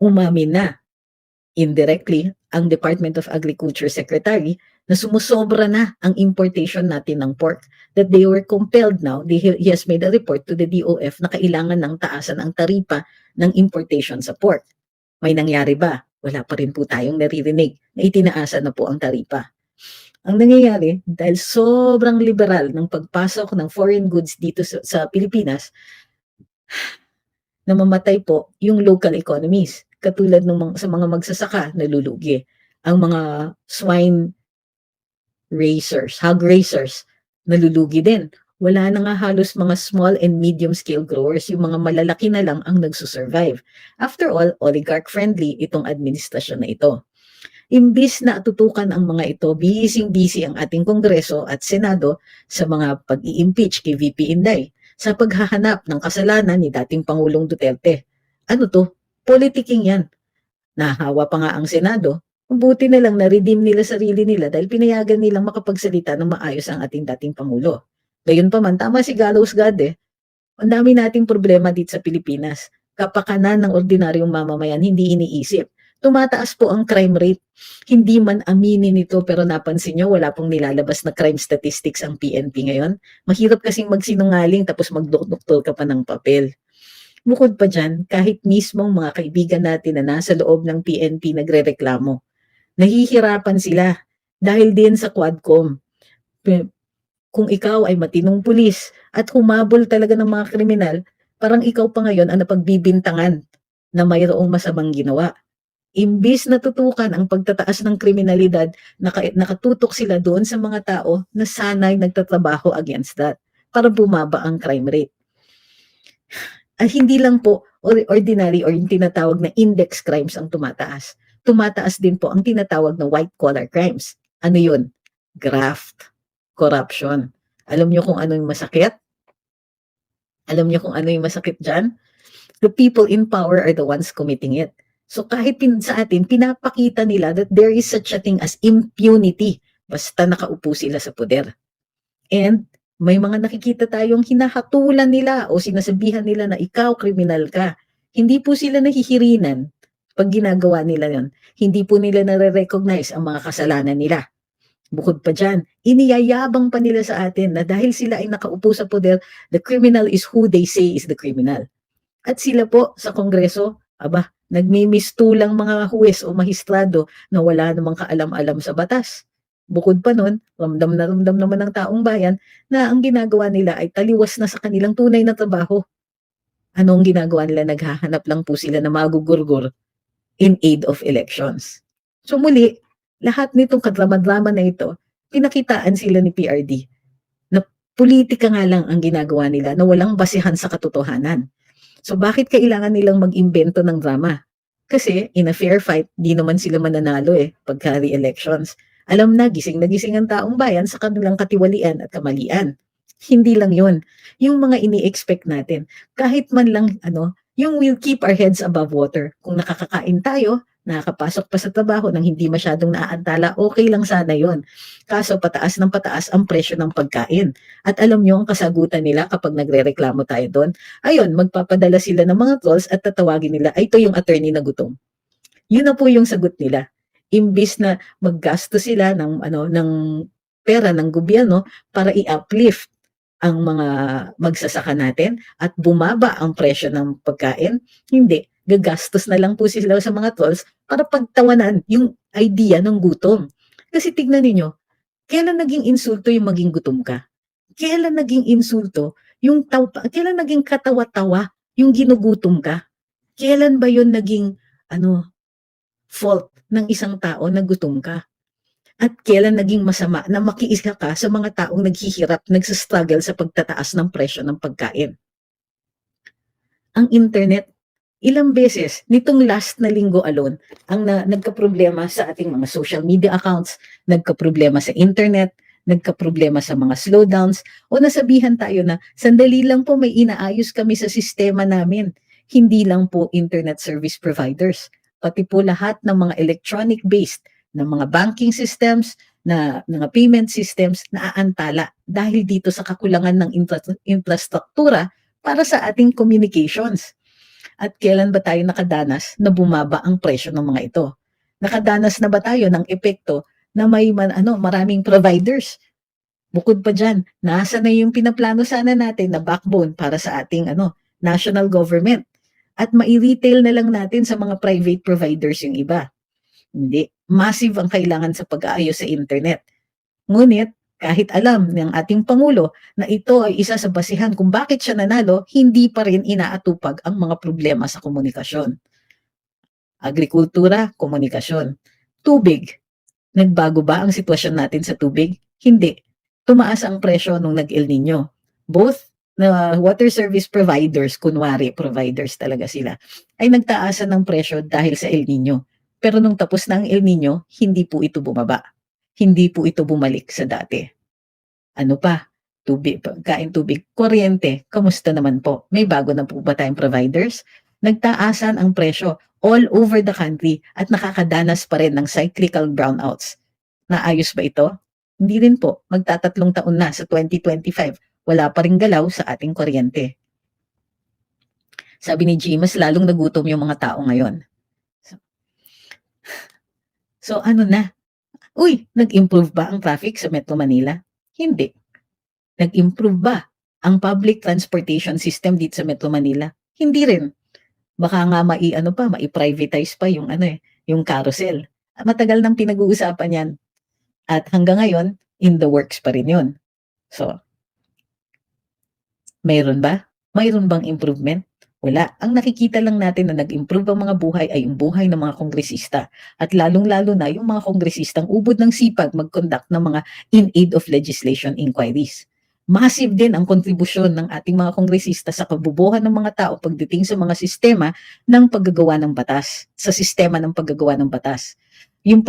Umamin na indirectly ang Department of Agriculture Secretary na sumusobra na ang importation natin ng pork, that they were compelled now, he has made a report to the DOF na kailangan ng taasan ang taripa ng importation sa pork. May nangyari ba? Wala pa rin po tayong naririnig na itinaasan na po ang taripa. Ang nangyayari, dahil sobrang liberal ng pagpasok ng foreign goods dito sa Pilipinas, namamatay po yung local economies. Katulad sa mga magsasaka, nalulugi. Ang mga swine raisers, hog raisers, nalulugi din. Wala na nga halos mga small and medium scale growers, yung mga malalaki na lang ang nagsusurvive. After all, oligarch-friendly itong administrasyon na ito. Imbis na tutukan ang mga ito, busy ang ating Kongreso at Senado sa mga pag-i-impeach kay VP Inday, sa paghahanap ng kasalanan ni dating Pangulong Duterte. Ano to? Politicking yan. Nahahawa pa nga ang Senado. Mabuti na lang na-redeem nila sarili nila dahil pinayagan nilang makapagsalita ng maayos ang ating dating Pangulo. Gayunpaman, tama si Gallows God eh. Ang dami nating problema dito sa Pilipinas. Kapakanan ng ordinaryong mamamayan hindi iniisip. Tumataas po ang crime rate. Hindi man aminin ito pero napansin nyo wala pong nilalabas na crime statistics ang PNP ngayon. Mahirap kasing magsinungaling tapos magdoktor ka pa ng papel. Bukod pa dyan, kahit mismong mga kaibigan natin na nasa loob ng PNP nagrereklamo, nahihirapan sila dahil din sa Quadcom. Kung ikaw ay matinong pulis at humabol talaga ng mga kriminal, parang ikaw pa ngayon ang napagbibintangan na mayroong masamang ginawa. Imbis na tutukan ang pagtataas ng kriminalidad, nakatutok sila doon sa mga tao na sanay nagtatrabaho against that para bumaba ang crime rate. At hindi lang po ordinary or yung tinatawag na index crimes ang tumataas. Tumataas din po ang tinatawag na white-collar crimes. Ano yun? Graft, corruption. Alam niyo kung ano yung masakit? Alam niyo kung ano yung masakit dyan? The people in power are the ones committing it. So kahit sa atin, pinapakita nila that there is such a thing as impunity basta nakaupo sila sa poder. And may mga nakikita tayong hinahatulan nila o sinasabihan nila na ikaw, kriminal ka. Hindi po sila nahihirinan pag ginagawa nila yon. Hindi po nila nare-recognize ang mga kasalanan nila. Bukod pa dyan, iniyayabang pa nila sa atin na dahil sila ay nakaupo sa poder, the criminal is who they say is the criminal. At sila po sa Kongreso, nagmimistulang mga huwes o mahistrado na wala namang kaalam-alam sa batas. Bukod pa nun, ramdam na ramdam naman ng taong bayan na ang ginagawa nila ay taliwas na sa kanilang tunay na trabaho. Anong ginagawa nila? Naghahanap lang po sila na magugurgur in aid of elections. So muli, lahat nitong kadrama-drama na ito, pinakitaan sila ni PRD na politika nga lang ang ginagawa nila na walang basehan sa katotohanan. So bakit kailangan nilang mag-imbento ng drama? Kasi in a fair fight, di naman sila mananalo pagka re-elections. Alam na gising ang taong bayan sa kanilang katiwalian at kamalian. Hindi lang yun. Yung mga ini-expect natin, kahit man lang yung we'll keep our heads above water. Kung nakakakain tayo, nakakapasok pa sa trabaho nang hindi masyadong naaantala, okay lang sana yon. Kaso pataas ng pataas ang presyo ng pagkain. At alam nyo ang kasagutan nila kapag nagrereklamo tayo doon? Ayun, magpapadala sila ng mga trolls at tatawagin nila, ay ito yung attorney na gutom. Yun na po yung sagot nila. Imbis na maggasto sila ng pera ng gobyerno para i-uplift ang mga magsasaka natin at bumaba ang presyo ng pagkain, hindi. Gagastos na lang po sila sa mga trolls para pagtawanan yung idea ng gutom. Kasi tignan niyo, kailan naging insulto yung maging gutom ka? Kailan naging insulto yung kailan naging katawa-tawa yung ginugutom ka? Kailan ba yun naging fault ng isang tao na gutom ka? At kailan naging masama na makiisa ka sa mga taong naghihirap, nagsastruggle sa pagtataas ng presyo ng pagkain? Ang internet, ilang beses nitong last na linggo alone ang nagkaproblema sa ating mga social media accounts, nagkaproblema sa internet, nagkaproblema sa mga slowdowns, o nasabihan tayo na sandali lang po may inaayos kami sa sistema namin. Hindi lang po internet service providers, pati po lahat ng mga electronic-based ng mga banking systems, na mga payment systems na aantala dahil dito sa kakulangan ng infrastruktura para sa ating communications. At kailan ba tayo nakadanas na bumaba ang presyo ng mga ito? Nakadanas na ba tayo ng epekto na may maraming providers? Bukod pa dyan, nasa na yung pinaplano sana natin na backbone para sa ating national government? At mai-retail na lang natin sa mga private providers yung iba. Hindi. Massive ang kailangan sa pag-aayos sa internet. Ngunit, kahit alam ng ating Pangulo na ito ay isa sa basihan kung bakit siya nanalo, hindi pa rin inaatupag ang mga problema sa komunikasyon. Agrikultura, komunikasyon. Tubig. Nagbago ba ang sitwasyon natin sa tubig? Hindi. Tumaas ang presyo nung nag-El Nino. Both na water service providers, kunwari providers talaga sila, ay nagtaasan ng presyo dahil sa El Nino. Pero nung tapos na ang El Nino, hindi po ito bumaba. Hindi po ito bumalik sa dati. Ano pa? Tubig, pagkain tubig, kuryente, kamusta naman po? May bago na po ba tayong providers? nagtaasan ang presyo all over the country at nakakadanas pa rin ng cyclical brownouts. Naayos ba ito? Hindi rin po. Magtatatlong taon na sa 2025. Wala pa ring galaw sa ating kuryente. Sabi ni G, mas lalong nagutom yung mga tao ngayon. So ano na? Uy, nag-improve ba ang traffic sa Metro Manila? Hindi. Nag-improve ba ang public transportation system dito sa Metro Manila? Hindi rin. Baka nga mai-privatize pa yung yung carousel. Matagal nang pinag-uusapan yan. At hanggang ngayon, in the works pa rin yun. So, mayroon ba? Mayroon bang improvement? Wala. Ang nakikita lang natin na nag-improve ang mga buhay ay yung buhay ng mga kongresista. At lalong-lalo na yung mga kongresistang ubod ng sipag mag-conduct ng mga in aid of legislation inquiries. Massive din ang kontribusyon ng ating mga kongresista sa kabubuhan ng mga tao pagdating sa mga sistema ng paggagawa ng batas, sa sistema ng paggagawa ng batas. Yung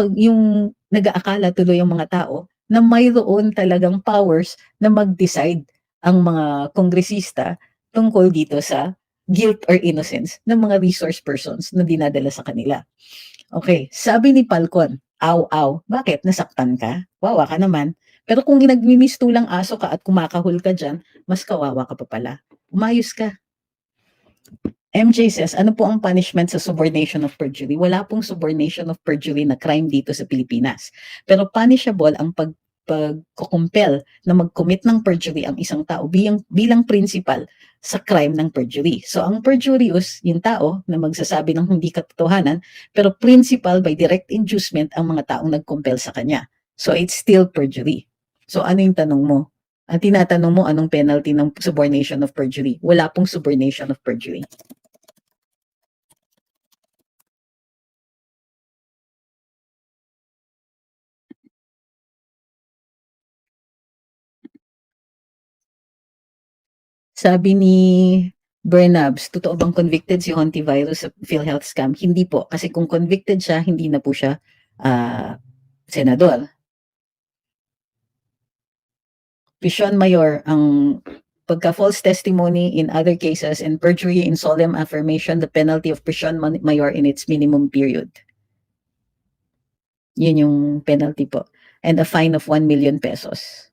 nag-aakala tuloy ang mga tao na mayroon talagang powers na mag-decide ang mga kongresista tungkol dito sa guilt or innocence ng mga resource persons na dinadala sa kanila. Okay, sabi ni Falcon, aw, bakit? Nasaktan ka? Wawa ka naman. Pero kung nagmimistulang aso ka at kumakahul ka dyan, mas kawawa ka pa pala. Umayos ka. MJ says, ano po ang punishment sa subornation of perjury? Wala pong subornation of perjury na crime dito sa Pilipinas. Pero punishable ang pagkukumpel na mag-commit ng perjury ang isang tao bilang principal sa crime ng perjury. So ang perjurious, yung tao na magsasabi ng hindi katotohanan, pero principal by direct inducement ang mga taong nag-compel sa kanya. So it's still perjury. So ano yung tanong mo? Ang tinatanong mo, anong penalty ng subornation of perjury? Wala pong subornation of perjury. Sabi ni Bernabs, totoo bang convicted si Hontivirus sa PhilHealth scam? Hindi po, kasi kung convicted siya, hindi na po siya senador. Prisión Mayor, ang pagka-false testimony in other cases and perjury in solemn affirmation, the penalty of prisión mayor in its minimum period. Yun yung penalty po. And a fine of 1 million pesos.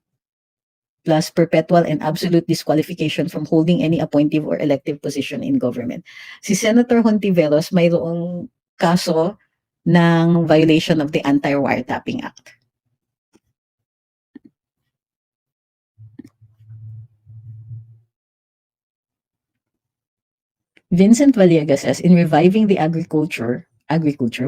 Plus perpetual and absolute disqualification from holding any appointive or elective position in government. Si Senator Hontiveros mayroong kaso ng violation of the Anti-Wiretapping Act. Vincent Vallegas says, in reviving the agriculture,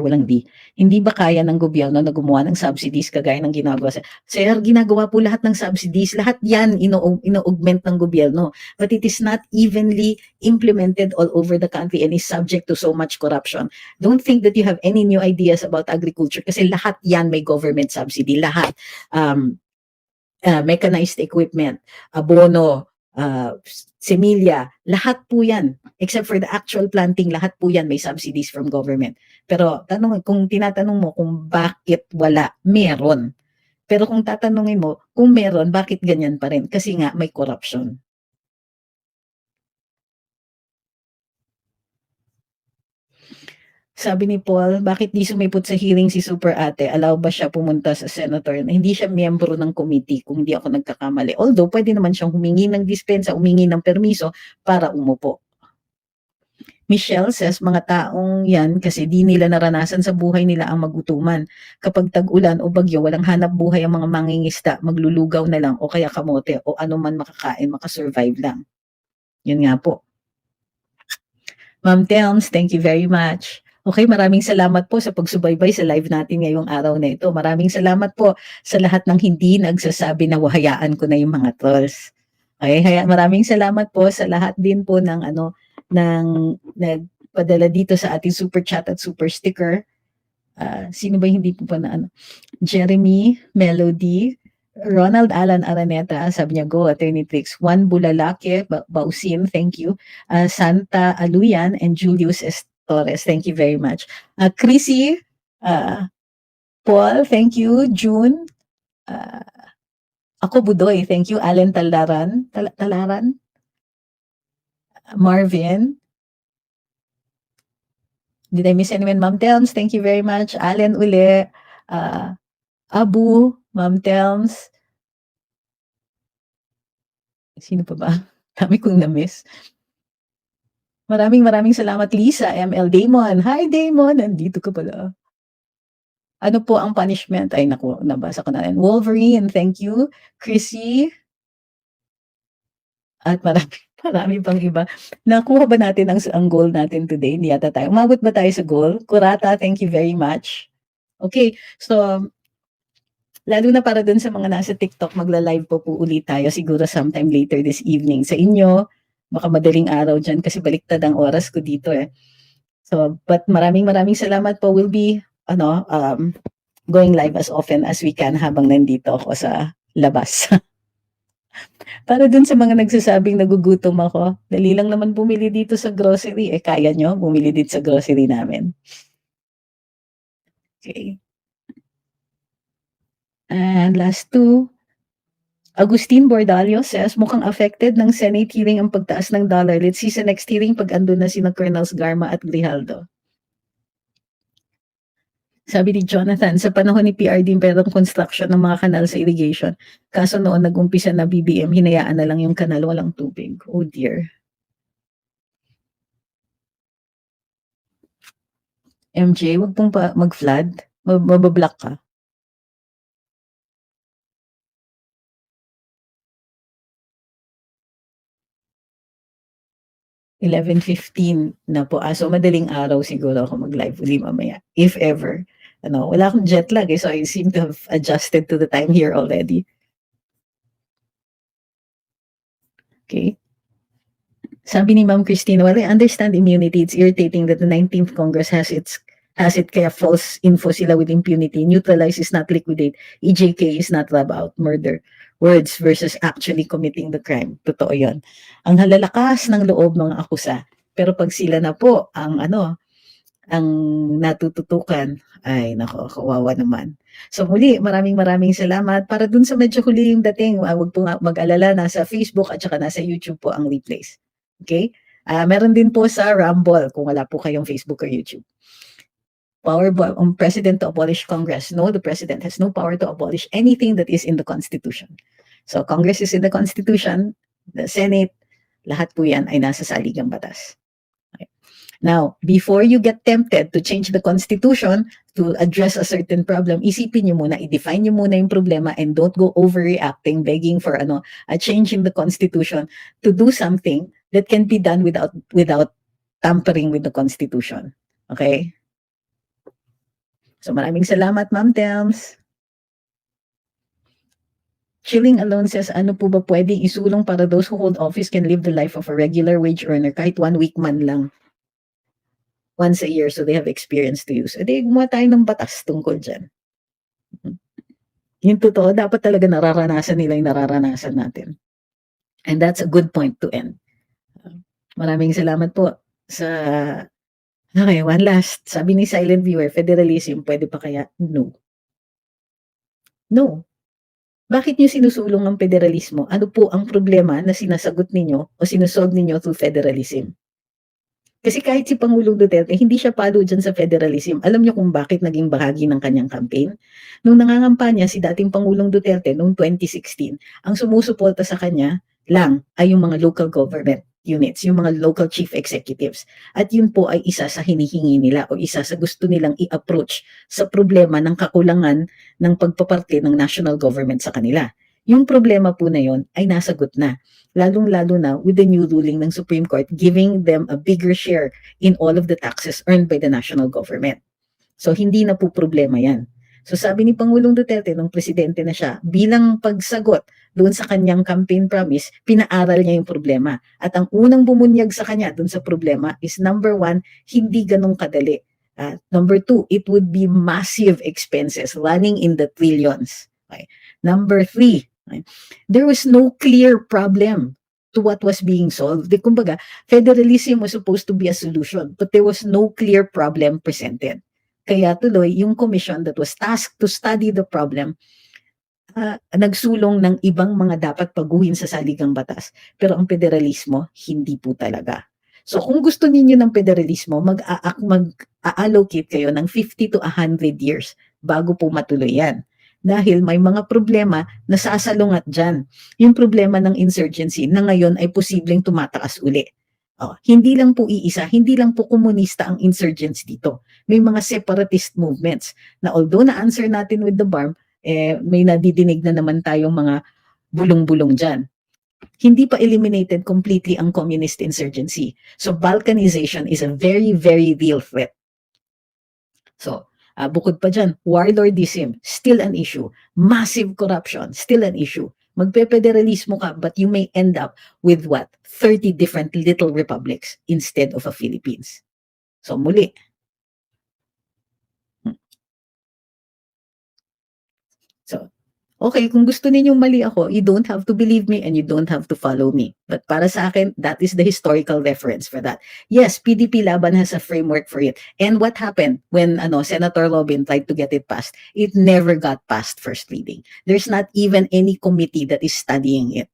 walang di, hindi ba kaya ng gobyerno na gumawa ng subsidies kagaya ng ginagawa sa, Sir, ginagawa po lahat ng subsidies, lahat yan ino-augment ng gobyerno, but it is not evenly implemented all over the country and is subject to so much corruption. Don't think that you have any new ideas about agriculture kasi lahat yan may government subsidy, lahat. Mechanized equipment, abono, semilya, lahat po yan, except for the actual planting, lahat po yan may subsidies from government. Pero kung tinatanong mo kung bakit wala, meron. Pero kung tatanungin mo kung meron, bakit ganyan pa rin? Kasi nga may corruption. Sabi ni Paul, bakit di sumipot sa hearing si Super Ate? Allow ba siya pumunta sa senator? Hindi siya miyembro ng committee kung hindi ako nagkakamali. Although, pwede naman siyang humingi ng dispensa, humingi ng permiso para umupo. Michelle says, mga taong yan kasi di nila naranasan sa buhay nila ang magutuman. Kapag tag-ulan o bagyo, walang hanap buhay ang mga mangingista, maglulugaw na lang o kaya kamote o ano man makakain, makasurvive lang. Yun nga po. Ma'am Telms, thank you very much. Okay, maraming salamat po sa pagsubaybay sa live natin ngayong araw na ito. Maraming salamat po sa lahat ng hindi nagsasabi na wahayaan ko na yung mga trolls. Okay, maraming salamat po sa lahat din po ng nagpadala dito sa ating super chat at super sticker. Sino ba hindi po pa na Jeremy, Melody, Ronald Alan Araneta, sabi niya, go, Attorney Trix. Juan Bulalake, Bausin, thank you. Santa Aluyan and Julius Torres, thank you very much. Chrissy, Paul, thank you. June, ako Budoy, thank you. Allen Talaran, Marvin, Did I miss anyone? Ma'am Telms, thank you very much. Allen uli. Abu, Ma'am Telms. Sino pa ba? Dami kong na-miss. Maraming salamat, Lisa. ML Damon. Hi, Damon. Nandito ka pala. Ano po ang punishment? Ay, naku, nabasa ko na rin. Wolverine, thank you. Chrissy. At marami pang iba. Nakuha ba natin ang goal natin today? Hindi yata tayo. Umabot ba tayo sa goal? Kurata, thank you very much. Okay, so lalo na para dun sa mga nasa TikTok, magla-live po ulit tayo siguro sometime later this evening. Sa inyo, baka madaling araw dyan kasi baliktad ang oras ko dito eh. So, but maraming salamat po. We'll be going live as often as we can habang nandito ako sa labas. Para dun sa mga nagsasabing nagugutom ako, dali lang naman bumili dito sa grocery. Eh, kaya nyo bumili dito sa grocery namin. Okay. And last two, Agustin Bordalio says, mukhang affected ng Senate hearing ang pagtaas ng dollar. Let's see sa next hearing pag andun na sina Colonels Garma at Grijaldo. Sabi ni Jonathan, sa panahon ni PRD, merong construction ng mga kanal sa irrigation. Kaso noon nag-umpisa na BBM, hinayaan na lang yung kanal, walang tubig. Oh dear. MJ, wag pong mag-flood. Mabablock ka. $11:15 na po. So madaling araw siguro ako mag-live uli mamaya. If ever. Wala akong jet lag so I seem to have adjusted to the time here already. Okay. Sabi ni Ma'am Christina, well, I understand immunity. It's irritating that the 19th Congress has it kaya false info sila with impunity. Neutralize is not liquidate. EJK is not rub out murder. Words versus actually committing the crime. Totoo yun. Ang halalakas ng loob mga akusa. Pero pag sila na po ang ang natututukan, ay nako, kawawa naman. So muli, maraming salamat. Para dun sa medyo huli yung dating, wag po mag-alala, nasa Facebook at saka nasa YouTube po ang replays. Okay? Meron din po sa Rumble kung wala po kayong Facebook or YouTube. Power on President to abolish Congress. No, the President has no power to abolish anything that is in the Constitution. So Congress is in the Constitution, the Senate, lahat po yan ay nasa saligang batas. Okay. Now, before you get tempted to change the Constitution to address a certain problem, isipin nyo muna, i-define nyo muna yung problema and don't go overreacting, begging for a change in the Constitution to do something that can be done without tampering with the Constitution. Okay? So maraming salamat, Ma'am Telms. Chilling Alone says, ano po ba pwedeng isulong para those who hold office can live the life of a regular wage earner kahit 1 week man lang. Once a year so they have experience to use. E di, gumawa tayo ng batas tungkol dyan. Yung totoo, dapat talaga nararanasan nila yung nararanasan natin. And that's a good point to end. Maraming salamat po sa... Okay, one last. Sabi ni Silent Viewer, federalism, pwede pa kaya? No. No. Bakit niyo sinusulong ang federalismo? Ano po ang problema na sinasagot ninyo o sinusolve ninyo through federalism? Kasi kahit si Pangulong Duterte, hindi siya palo dyan sa federalism. Alam niyo kung bakit naging bahagi ng kanyang campaign? Nung nangangampanya si dating Pangulong Duterte noong 2016, ang sumusuporta sa kanya lang ay yung mga local government units, yung mga local chief executives. At yun po ay isa sa hinihingi nila o isa sa gusto nilang i-approach sa problema ng kakulangan ng pagpaparte ng national government sa kanila. Yung problema po na yun ay nasagot na. Lalong-lalo na with the new ruling ng Supreme Court giving them a bigger share in all of the taxes earned by the national government. So hindi na po problema yan. So sabi ni Pangulong Duterte nung presidente na siya, bilang pagsagot doon sa kanyang campaign promise, pinaaral niya yung problema. At ang unang bumunyag sa kanya doon sa problema is number 1, hindi ganun kadali. Number 2, it would be massive expenses running in the trillions. Okay. Number 3, there was no clear problem to what was being solved. Kumbaga, federalism was supposed to be a solution, but there was no clear problem presented. Kaya tuloy, yung commission that was tasked to study the problem, nagsulong ng ibang mga dapat paguhin sa saligang batas. Pero ang federalismo, hindi po talaga. So kung gusto ninyo ng federalismo, mag-allocate kayo ng 50 to 100 years bago po matuloy yan. Dahil may mga problema na sasalungat dyan. Yung problema ng insurgency na ngayon ay posibleng tumataas uli. Hindi lang po iisa, hindi lang po komunista ang insurgents dito. May mga separatist movements na although na-answer natin with the BARM, may nadidinig na naman tayong mga bulong-bulong dyan. Hindi pa eliminated completely ang communist insurgency. So balkanization is a very, very real threat. So, bukod pa dyan, warlordism, still an issue. Massive corruption, still an issue. Magpe-federalismo ka, but you may end up with what? 30 different little republics instead of a Philippines. So, muli. So, okay, kung gusto ninyong mali ako, you don't have to believe me and you don't have to follow me. But para sa akin, that is the historical reference for that. Yes, PDP Laban has a framework for it. And what happened when Senator Lobin tried to get it passed? It never got past first reading. There's not even any committee that is studying it.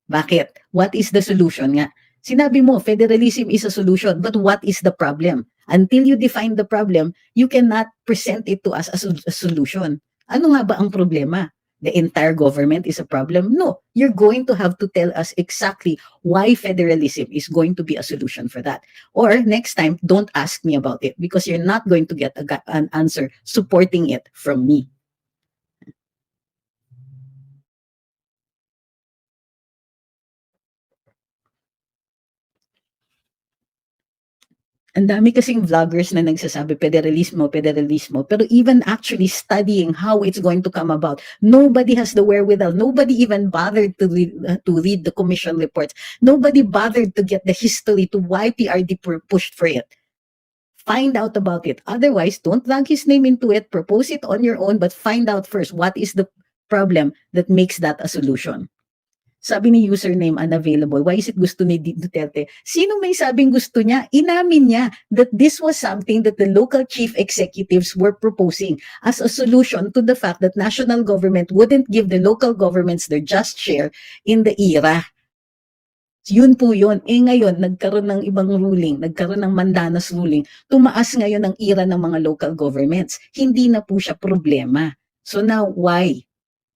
Bakit? What is the solution nga? Sinabi mo, federalism is a solution, but what is the problem? Until you define the problem, you cannot present it to us as a solution. Ano nga ba ang problema? The entire government is a problem? No, you're going to have to tell us exactly why federalism is going to be a solution for that. Or next time, don't ask me about it because you're not going to get an answer supporting it from me. Ang dami kasing vloggers na nagsasabi federalismo, federalismo, pero even actually studying how it's going to come about, nobody has the wherewithal. Nobody even bothered to read the commission reports. Nobody bothered to get the history to why PRD pushed for it. Find out about it. Otherwise, don't drag his name into it. Propose it on your own, but find out first what is the problem that makes that a solution. Sabi ni username unavailable. Why is it gusto ni Duterte? Sino may sabing gusto niya? Inamin niya that this was something that the local chief executives were proposing as a solution to the fact that national government wouldn't give the local governments their just share in the era. Yun po yun. Ngayon, nagkaroon ng ibang ruling, nagkaroon ng Mandanas ruling, tumaas ngayon ang ira ng mga local governments. Hindi na po siya problema. So now, why?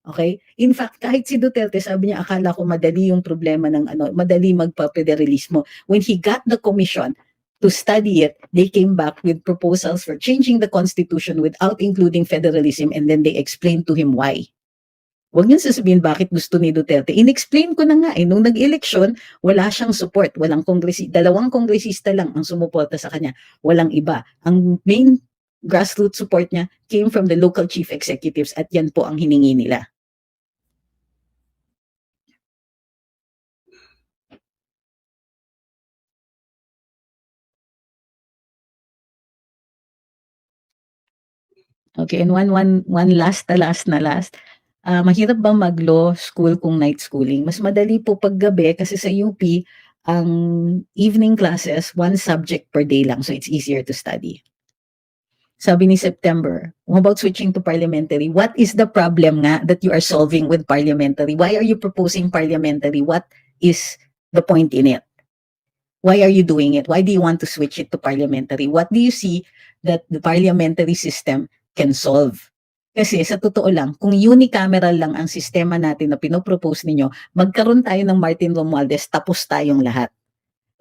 Okay? In fact, kahit si Duterte, sabi niya, akala ko madali yung problema ng madali magpa-federalismo. When he got the commission to study it, they came back with proposals for changing the constitution without including federalism, and then they explained to him why. Huwag niyo sasabihin bakit gusto ni Duterte. In-explain ko na nga nung nag-eleksyon, wala siyang support. Dalawang kongresista lang ang sumuporta sa kanya. Walang iba. Ang main grassroots support niya came from the local chief executives at yan po ang hiningi nila. Okay, and one last. Mahirap ba mag-law school kung night schooling? Mas madali po pag gabi kasi sa UP, ang evening classes, one subject per day lang. So it's easier to study. Sabi ni September, about switching to parliamentary, what is the problem nga that you are solving with parliamentary? Why are you proposing parliamentary? What is the point in it? Why are you doing it? Why do you want to switch it to parliamentary? What do you see that the parliamentary system can solve? Kasi sa totoo lang, kung unicameral lang ang sistema natin na pinopropose ninyo, magkaroon tayo ng Martin Romualdez, tapos tayong lahat.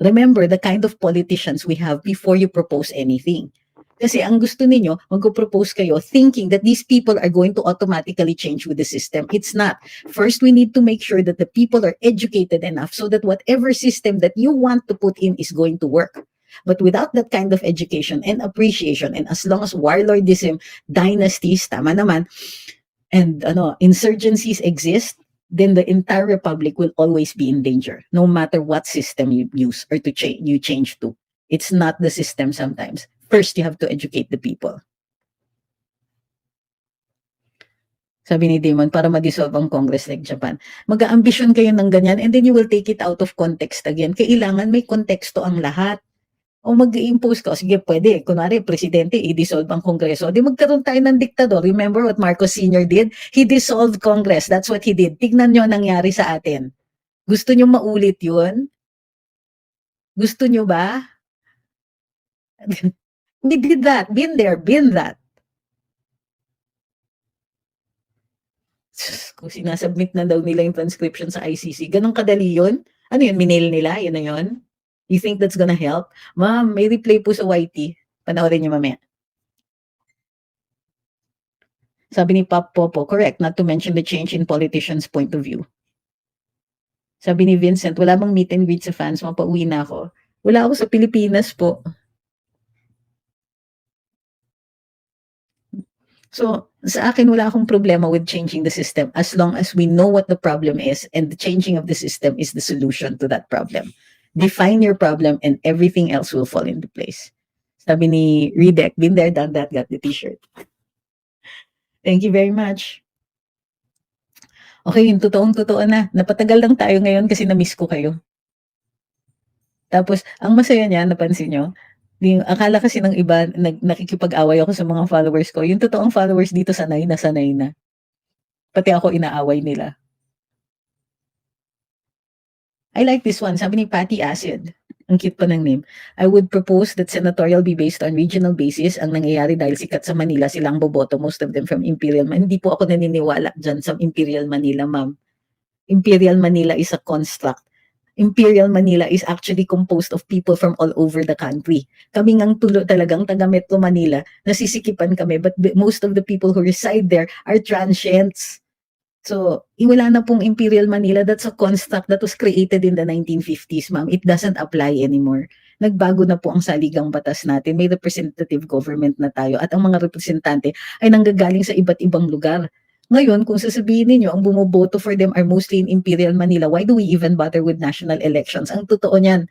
Remember the kind of politicians we have before you propose anything. Kasi ang gusto ninyo, mag-propose kayo thinking that these people are going to automatically change with the system. It's not. First, we need to make sure that the people are educated enough so that whatever system that you want to put in is going to work. But without that kind of education and appreciation, and as long as warlordism, dynasties, tama naman, and insurgencies exist, then the entire republic will always be in danger, no matter what system you use or you change to. It's not the system sometimes. First, you have to educate the people. Sabi ni Damon, para ma-dissolve ang Congress like Japan. Mag-aambisyon kayo ng ganyan and then you will take it out of context again. Kailangan may konteksto ang lahat. O mag-i-impose ka, sige pwede, kunwari presidente, i-dissolve ang Kongreso, di magkaroon tayo ng diktador. Remember what Marcos Sr. did? He dissolved Congress, that's what he did. Tignan nyo nangyari sa atin. Gusto nyo maulit yun? Gusto nyo ba? We did that. Been there, been that. Kung sinasubmit na daw nila yung transcription sa ICC, ganun kadali yun? Ano yun, minail nila? Yun na yun? You think that's gonna help? Ma'am, may replay po sa YT. Panoorin niyo mamaya. Sabi ni Pop Popo, correct, not to mention the change in politicians' point of view. Sabi ni Vincent, wala bang meet and greet sa fans? Mapauwi na ako. Wala ako sa Pilipinas po. So, sa akin, wala akong problema with changing the system as long as we know what the problem is and the changing of the system is the solution to that problem. Define your problem and everything else will fall into place. Sabi ni Redek, been there, done that, got the t-shirt. Thank you very much. Okay, yung totoong-totoo na. Napatagal lang tayo ngayon kasi na-miss ko kayo. Tapos, ang masaya niya, napansin nyo, akala kasi ng iba, nakikipag-away ako sa mga followers ko. Yung totoong followers dito, sanay na sanay na. Pati ako inaaway nila. I like this one. Sabi ni Patty Acid. Ang cute pa ng name. I would propose that senatorial be based on regional basis. Ang nangyayari dahil sikat sa Manila, silang boboto, most of them from Imperial Manila. Hindi po ako naniniwala dyan sa Imperial Manila, ma'am. Imperial Manila is a construct. Imperial Manila is actually composed of people from all over the country. Kami ngang talagang taga Metro Manila, nasisikipan kami, but most of the people who reside there are transients. So, wala na pong Imperial Manila. That's a construct that was created in the 1950s, ma'am. It doesn't apply anymore. Nagbago na po ang saligang batas natin. May representative government na tayo at ang mga representante ay nanggagaling sa iba't ibang lugar. Ngayon, kung sasabihin ninyo, ang bumoboto for them are mostly in Imperial Manila, why do we even bother with national elections? Ang totoo niyan,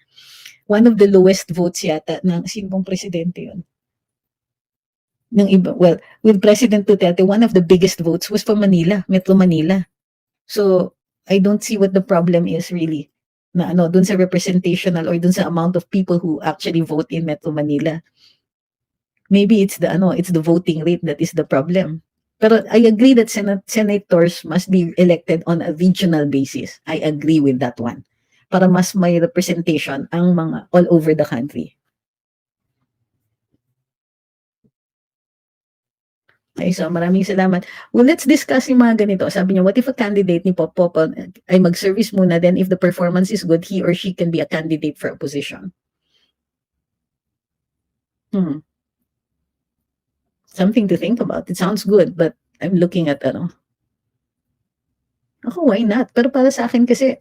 one of the lowest votes yata ng sinong presidente yun? Ng iba, well, with President Duterte, one of the biggest votes was from Manila, Metro Manila. So, I don't see what the problem is really na dun sa representational or dun sa amount of people who actually vote in Metro Manila. Maybe it's the voting rate that is the problem. Pero I agree that senators must be elected on a regional basis. I agree with that one. Para mas may representation ang mga all over the country. Okay, so maraming salamat. Well, let's discuss yung mga ganito. Sabi niya, what if a candidate ni Pop ay mag-service muna, then if the performance is good, he or she can be a candidate for a position? Something to think about. It sounds good, but I'm looking at why not? Pero para sa akin kasi,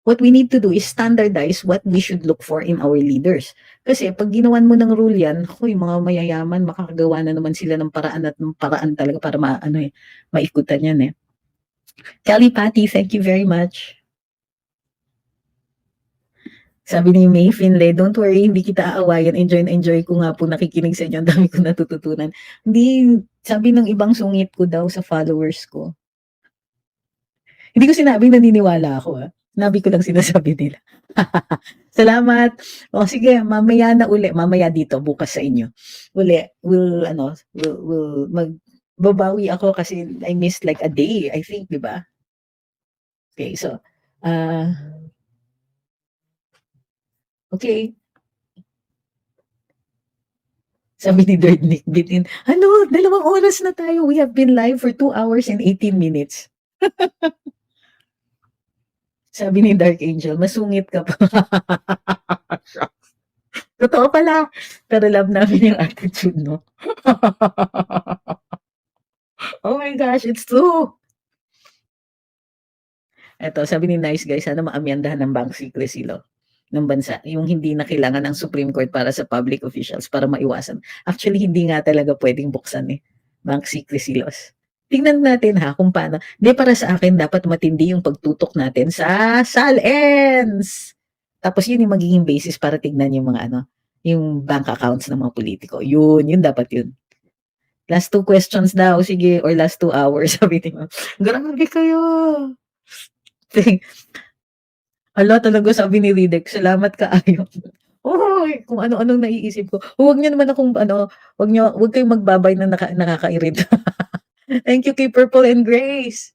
what we need to do is standardize what we should look for in our leaders. Kasi pag ginawan mo ng rule yan, yung mga mayayaman, makakagawa na naman sila ng paraan at ng paraan talaga para maikutan yan eh. Kelly Patty, thank you very much. Sabi ni May Finlay, don't worry, hindi kita aawayan. Enjoy na enjoy ko nga po nakikinig sa inyo. Ang dami ko natututunan. Hindi, sabi ng ibang sungit ko daw sa followers ko. Hindi ko sinabing naniniwala ako. Sinabi ko lang sinasabi nila. Salamat. O sige, mamaya na uli. Mamaya dito, bukas sa inyo. Uli, we'll magbabawi ako kasi I missed like a day, I think, di ba? Okay, so, okay. Sabi ni Dirk Nick Bitin, 2 oras na tayo. We have been live for 2 hours and 18 minutes. Sabi ni Dark Angel, masungit ka pa. Totoo pala. Pero love namin yung attitude, no? Oh my gosh, it's true. Eto, sabi ni Nice Guy, sana maamyandahan ng bank secrecy law ng bansa, yung hindi na kailangan ng Supreme Court para sa public officials para maiwasan. Actually, hindi nga talaga pwedeng buksan bank secrecy laws. Tingnan natin kung paano. Hindi, para sa akin, dapat matindi yung pagtutok natin sa SALENS. Tapos yun yung magiging basis para tignan yung mga yung bank accounts ng mga politiko. Yun dapat yun. Last 2 questions daw, sige, or last 2 hours, sabi ni Ma'am. Grabe kayo. Hala, talaga sabi ni Ridek, salamat kaayo. Uy, kung ano-anong naiisip ko. Huwag niyo naman akong huwag kayong magbabay na nakakairita. Thank you kay Purple and Grace.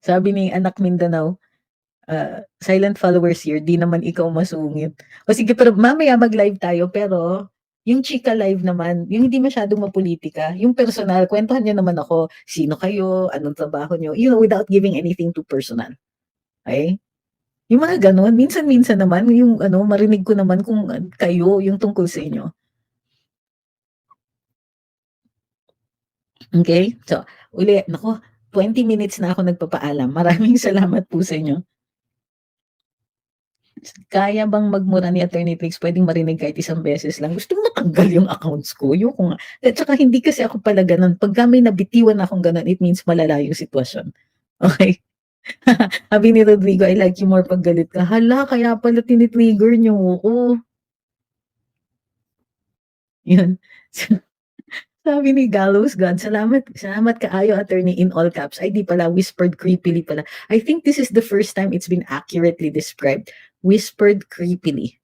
Sabi ni Anak Mindanao, silent followers here, di naman ikaw masungit. O sige, pero mamaya mag-live tayo, pero yung chika live naman, yung hindi masyadong mapolitika, yung personal, kwentuhan niyo naman ako, sino kayo, anong trabaho niyo, without giving anything too personal. Okay? Yung mga gano'n, minsan-minsan naman, yung marinig ko naman kung kayo, yung tungkol sa inyo. Okay? So, uli, naku, 20 minutes na ako nagpapaalam. Maraming salamat po sa inyo. Kaya bang magmura ni Attorney Trix, puwedeng marinig kahit isang beses lang? Gustong matanggal yung accounts ko, ayoko nga. At saka hindi kasi ako pala gano'n, pagka may nabitiwan akong gano'n, it means malala yung sitwasyon. Okey? Sabi ni Rodrigo, "I like you more 'pag galit ka." Hala, kaya pala tini-trigger niyo ako. Yun. Sabi ni Gallows God, "Salamat salamat kaayo attorney," in all caps. Ay di pala, whispered creepily pala. I think this is the first time it's been accurately described. Whispered creepily.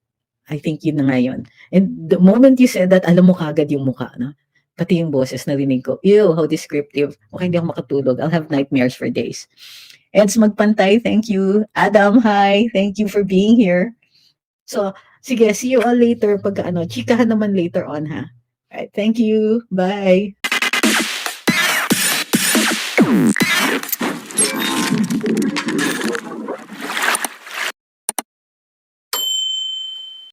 I think yun na nga yun. And the moment you said that, alam mo kaagad yung mukha, no? Pati yung boses narinig ko. Ew, how descriptive. Okay, hindi ako makatulog. I'll have nightmares for days. Eds Magpantay, thank you. Adam, hi. Thank you for being here. So, sige, see you all later pag chikahan naman later on, ha? Alright, thank you. Bye.